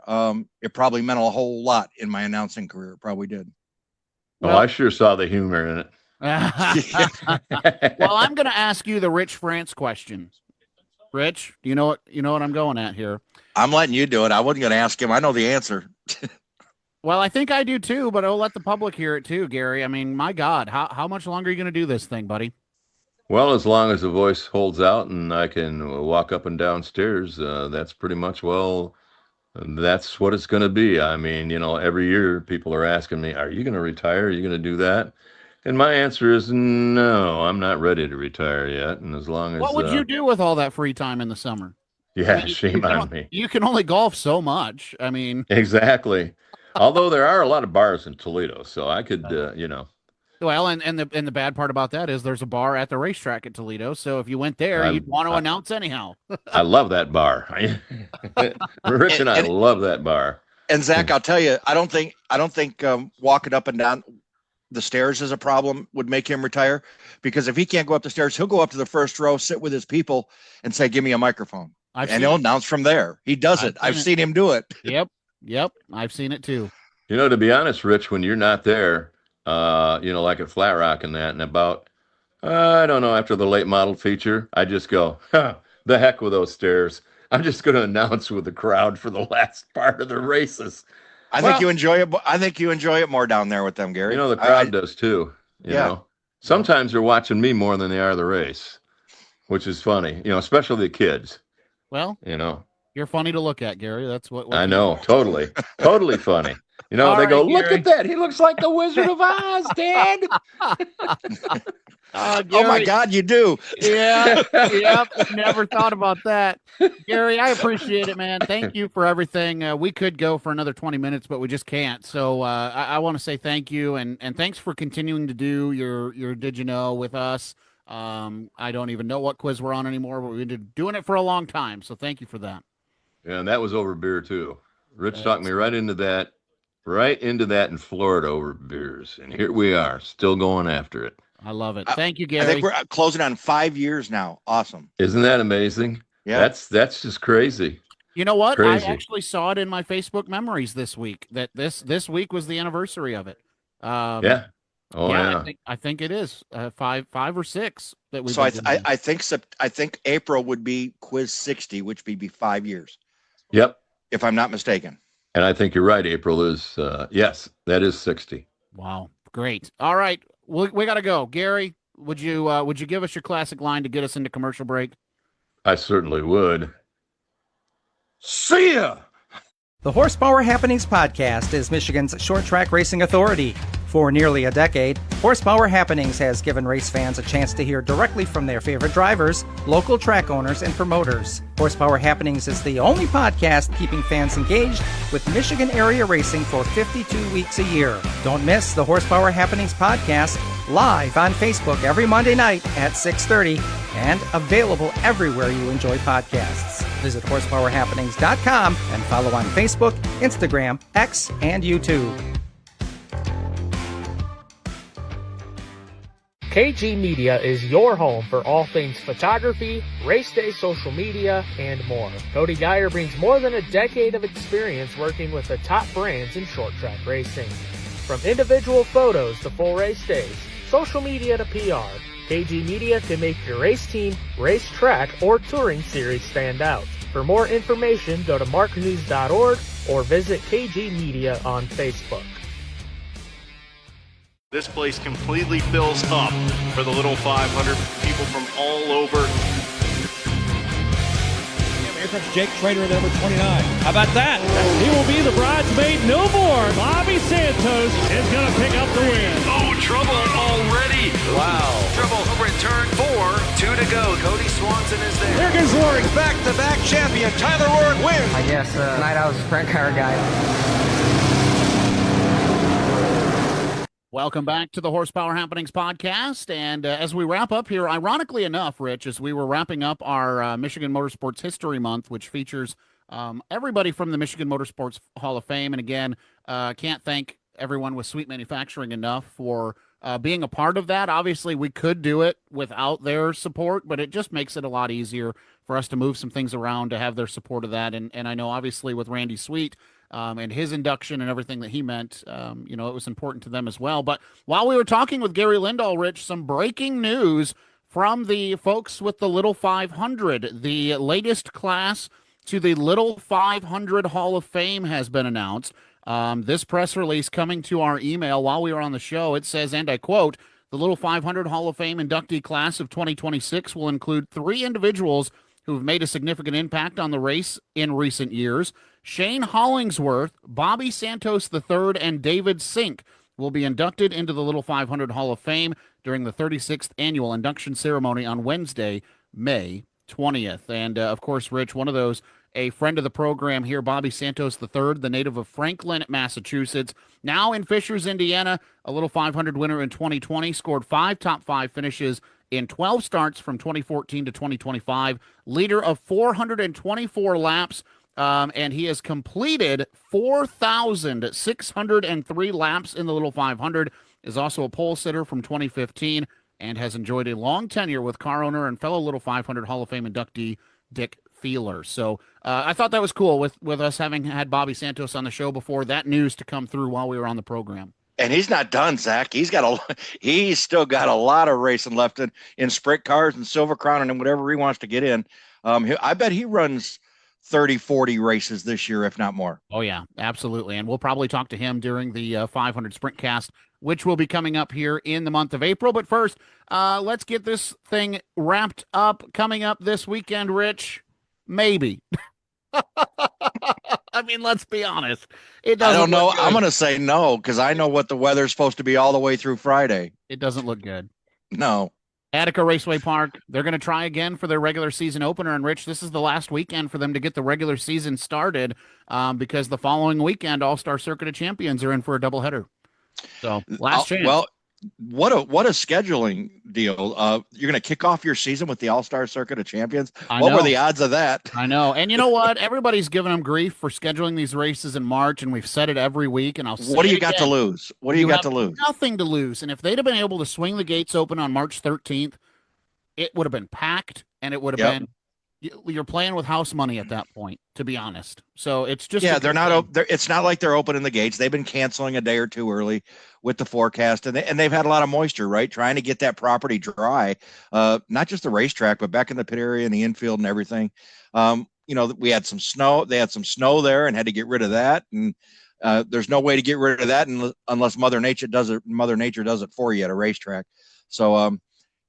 it probably meant a whole lot in my announcing career. It probably did. Well, I sure saw the humor in it. Well, I'm going to ask you the Rich France question. Rich, you know what I'm going at here. I'm letting you do it. I wasn't going to ask him. I know the answer. Well, I think I do too, but I'll let the public hear it too, Gary. I mean, my God, how much longer are you going to do this thing, buddy? Well, as long as the voice holds out and I can walk up and down stairs, that's pretty much, that's what it's going to be. I mean, every year people are asking me, are you going to retire? Are you going to do that? And my answer is no, I'm not ready to retire yet. And as long as... What would you do with all that free time in the summer? Yeah, shame on me. You can only golf so much. I mean... Exactly. Although there are a lot of bars in Toledo, so I could, Well, and the bad part about that is there's a bar at the racetrack at Toledo, so if you went there, you'd want to announce anyhow. I love that bar. Rich and I love that bar. And Zach, I'll tell you, I don't think walking up and down the stairs is a problem would make him retire, because if he can't go up the stairs, he'll go up to the first row, sit with his people, and say, "Give me a microphone," and he'll announce from there. He does it. I've seen him do it. Yep, I've seen it too. To be honest, Rich, when you're not there, like at Flat Rock and that, and about, I don't know, after the late model feature, I just go, the heck with those stairs. I'm just going to announce with the crowd for the last part of the races. I think you enjoy it. I think you enjoy it more down there with them, Gary. The crowd does too. You know, sometimes they're watching me more than they are the race, which is funny. Especially the kids. Well, you're funny to look at, Gary. That's what I know. Totally funny. They go, look at that. He looks like the Wizard of Oz, Dad. Oh my God, you do. Yeah. Yep. Never thought about that. Gary, I appreciate it, man. Thank you for everything. We could go for another 20 minutes, but we just can't. So I want to say thank you, and thanks for continuing to do your Did You Know with us. I don't even know what quiz we're on anymore, but we've been doing it for a long time. So thank you for that. Yeah, and that was over beer too. Rich talked me right into that in Florida over beers. And here we are, still going after it. I love it. Thank you, Gary. I think we're closing on 5 years now. Awesome. Isn't that amazing? Yeah. That's just crazy. You know what? Crazy. I actually saw it in my Facebook memories this week, that this week was the anniversary of it. Yeah. Oh, yeah. I think it is 5 or 6 that we. So I think April would be quiz 60, which would be 5 years. Yep. If I'm not mistaken. And I think you're right. April is, yes, that is 60. Wow. Great. All right. We got to go. Gary, would you give us your classic line to get us into commercial break? I certainly would. See ya! The Horsepower Happenings podcast is Michigan's short track racing authority. For nearly a decade, Horsepower Happenings has given race fans a chance to hear directly from their favorite drivers, local track owners, and promoters. Horsepower Happenings is the only podcast keeping fans engaged with Michigan area racing for 52 weeks a year. Don't miss the Horsepower Happenings podcast live on Facebook every Monday night at 6:30 and available everywhere you enjoy podcasts. Visit horsepowerhappenings.com and follow on Facebook, Instagram, X, and YouTube. KG Media is your home for all things photography, race day social media, and more. Cody Geyer brings more than a decade of experience working with the top brands in short track racing. From individual photos to full race days, social media to PR, KG Media can make your race team, racetrack, or touring series stand out. For more information, go to marknews.org or visit KG Media on Facebook. This place completely fills up for the little 500 people from all over. Here comes Jake Trader at number 29. How about that? He will be the bridesmaid newborn. Bobby Santos is going to pick up the win. Oh, trouble already. Wow. Trouble over at turn 4. 2 to go. Cody Swanson is there. Here comes Rory. Back-to-back champion Tyler Rourke wins. I guess tonight I was a sprint car guy. Welcome back to the Horsepower Happenings podcast. And as we wrap up here, ironically enough, Rich, as we were wrapping up our Michigan Motorsports History Month, which features everybody from the Michigan Motorsports Hall of Fame. And again, can't thank everyone with Sweet Manufacturing enough for being a part of that. Obviously, we could do it without their support, but it just makes it a lot easier for us to move some things around to have their support of that. And I know, obviously, with Randy Sweet, and his induction and everything that he meant, it was important to them as well. But while we were talking with Gary Lindahl, Rich, some breaking news from the folks with the Little 500. The latest class to the Little 500 Hall of Fame has been announced. This press release coming to our email while we were on the show, it says, and I quote, the Little 500 Hall of Fame inductee class of 2026 will include 3 individuals who have made a significant impact on the race in recent years. Shane Hollingsworth, Bobby Santos III, and David Sink will be inducted into the Little 500 Hall of Fame during the 36th annual induction ceremony on Wednesday, May 20th. And, of course, Rich, one of those, a friend of the program here, Bobby Santos III, the native of Franklin, Massachusetts, now in Fishers, Indiana, a Little 500 winner in 2020, scored 5 top 5 finishes in 12 starts from 2014 to 2025, leader of 424 laps, and he has completed 4,603 laps in the Little 500, is also a pole sitter from 2015, and has enjoyed a long tenure with car owner and fellow Little 500 Hall of Fame inductee Dick Feeler. So I thought that was cool with us having had Bobby Santos on the show before, that news to come through while we were on the program. And he's not done, Zach. He's still got a lot of racing left in sprint cars and Silver Crown and whatever he wants to get in. I bet he runs 30, 40 races this year, if not more. Oh, yeah, absolutely. And we'll probably talk to him during the 500 Sprint Cast, which will be coming up here in the month of April. But first, let's get this thing wrapped up. Coming up this weekend, Rich, maybe. I mean, let's be honest. I don't know. I'm going to say no, because I know what the weather's supposed to be all the way through Friday. It doesn't look good. No. Attica Raceway Park, they're going to try again for their regular season opener. And, Rich, this is the last weekend for them to get the regular season started because the following weekend, All-Star Circuit of Champions are in for a doubleheader. So, last chance. Well, what a scheduling deal. You're going to kick off your season with the All-Star Circuit of Champions? What were the odds of that? I know. And you know what? Everybody's giving them grief for scheduling these races in March, and we've said it every week, and I'll say What do you it got again. to lose? What do you got to lose? Nothing to lose. And if they'd have been able to swing the gates open on March 13th, it would have been packed, and it would have been you're playing with house money at that point, to be honest. So it's just they're not. It's not like they're opening the gates. They've been canceling a day or two early with the forecast, and they've had a lot of moisture, right? Trying to get that property dry, not just the racetrack, but back in the pit area and the infield and everything. We had some snow. They had some snow there and had to get rid of that. And there's no way to get rid of that unless Mother Nature does it. Mother Nature does it for you at a racetrack. So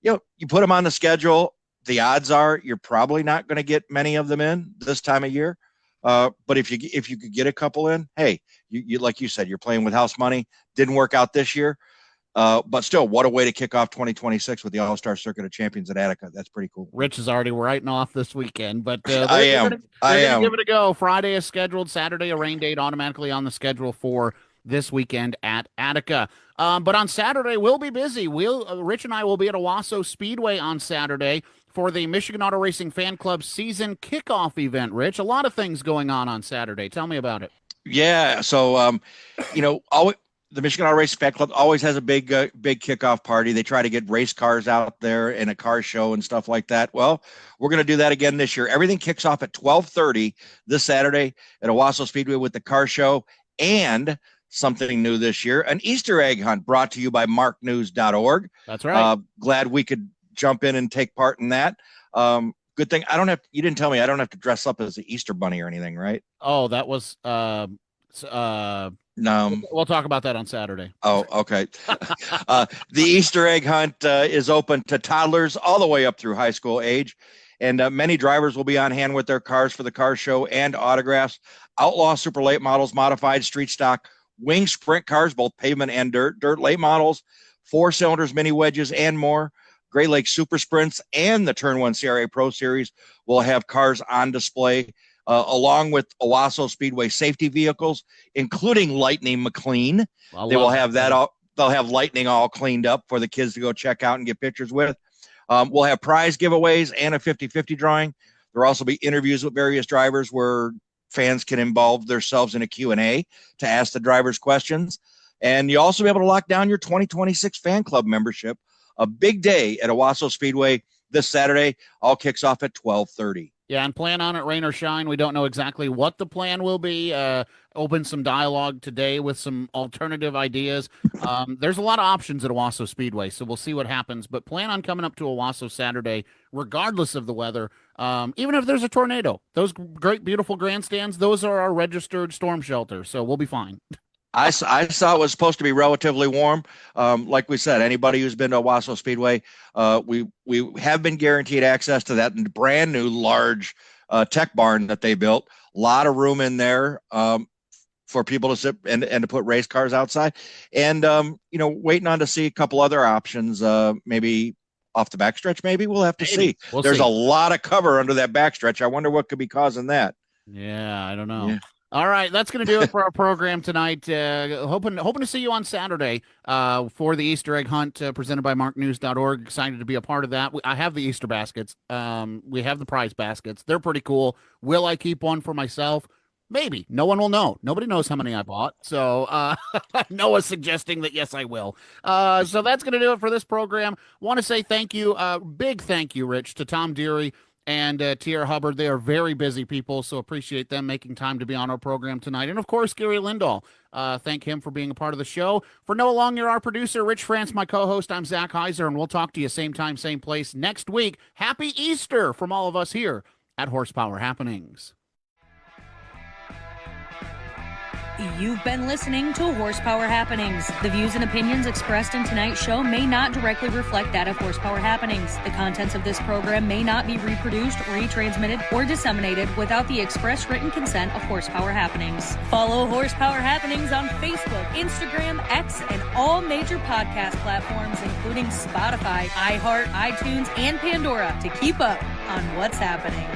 you put them on the schedule. The odds are you're probably not going to get many of them in this time of year. But if you could get a couple in, hey, you like you said, you're playing with house money. Didn't work out this year. But still, what a way to kick off 2026 with the All-Star Circuit of Champions at Attica. That's pretty cool. Rich is already writing off this weekend, but I am. They're gonna give it a go. Friday is scheduled. Saturday, a rain date automatically on the schedule for this weekend at Attica. But on Saturday, we'll be busy. Rich and I will be at Owasso Speedway on Saturday for the Michigan Auto Racing Fan Club season kickoff event, Rich. A lot of things going on Saturday. Tell me about it. Yeah. So, the Michigan Auto Racing Fan Club always has a big kickoff party. They try to get race cars out there and a car show and stuff like that. Well, we're going to do that again this year. Everything kicks off at 12:30 this Saturday at Owasso Speedway with the car show and something new this year, an Easter egg hunt brought to you by marknews.org. That's right. Glad we could jump in and take part in that. Good thing you didn't tell me I don't have to dress up as the Easter bunny or anything, right? Oh, that was no. We'll talk about that on Saturday. Oh, okay. The Easter egg hunt is open to toddlers all the way up through high school age. And many drivers will be on hand with their cars for the car show and autographs. Outlaw super late models, modified street stock, wing sprint cars, both pavement and dirt late models, 4-cylinders, mini wedges, and more. Great Lakes Super Sprints and the Turn 1 CRA Pro Series will have cars on display, along with Owasso Speedway safety vehicles, including Lightning McLean. They will have that all. They'll have Lightning all cleaned up for the kids to go check out and get pictures with. We'll have prize giveaways and a 50-50 drawing. There will also be interviews with various drivers where fans can involve themselves in a Q&A to ask the drivers questions. And you'll also be able to lock down your 2026 fan club membership. A big day at Owasso Speedway this Saturday. All kicks off at 12:30. Yeah, and plan on it, rain or shine. We don't know exactly what the plan will be. Open some dialogue today with some alternative ideas. There's a lot of options at Owasso Speedway, so we'll see what happens. But plan on coming up to Owasso Saturday, regardless of the weather, even if there's a tornado. Those great, beautiful grandstands, those are our registered storm shelter, so we'll be fine. I saw it was supposed to be relatively warm. Like we said, anybody who's been to Owasso Speedway, we have been guaranteed access to that brand new large tech barn that they built. A lot of room in there for people to sit and to put race cars outside. And, waiting on to see a couple other options, maybe off the backstretch, maybe we'll have to see. There's a lot of cover under that backstretch. I wonder what could be causing that. Yeah, I don't know. Yeah. All right, that's going to do it for our program tonight. Hoping to see you on Saturday for the Easter egg hunt presented by marknews.org. Excited to be a part of that. I have the Easter baskets. We have the prize baskets. They're pretty cool. Will I keep one for myself? Maybe. No one will know. Nobody knows how many I bought. So Noah's suggesting that, yes, I will. So that's going to do it for this program. Want to say thank you, big thank you, Rich, to Tom Deery and Tierra Hubbard. They are very busy people, so appreciate them making time to be on our program tonight. And, of course, Gary Lindahl. Thank him for being a part of the show. For Noah Long, you're our producer. Rich France, my co-host. I'm Zach Heiser, and we'll talk to you same time, same place next week. Happy Easter from all of us here at Horsepower Happenings. You've been listening to Horsepower Happenings. The views and opinions expressed in tonight's show may not directly reflect that of Horsepower Happenings. The contents of this program may not be reproduced, retransmitted, or disseminated without the express written consent of Horsepower Happenings. Follow Horsepower Happenings on Facebook, Instagram, X, and all major podcast platforms, including Spotify, iHeart, iTunes, and Pandora, to keep up on what's happening.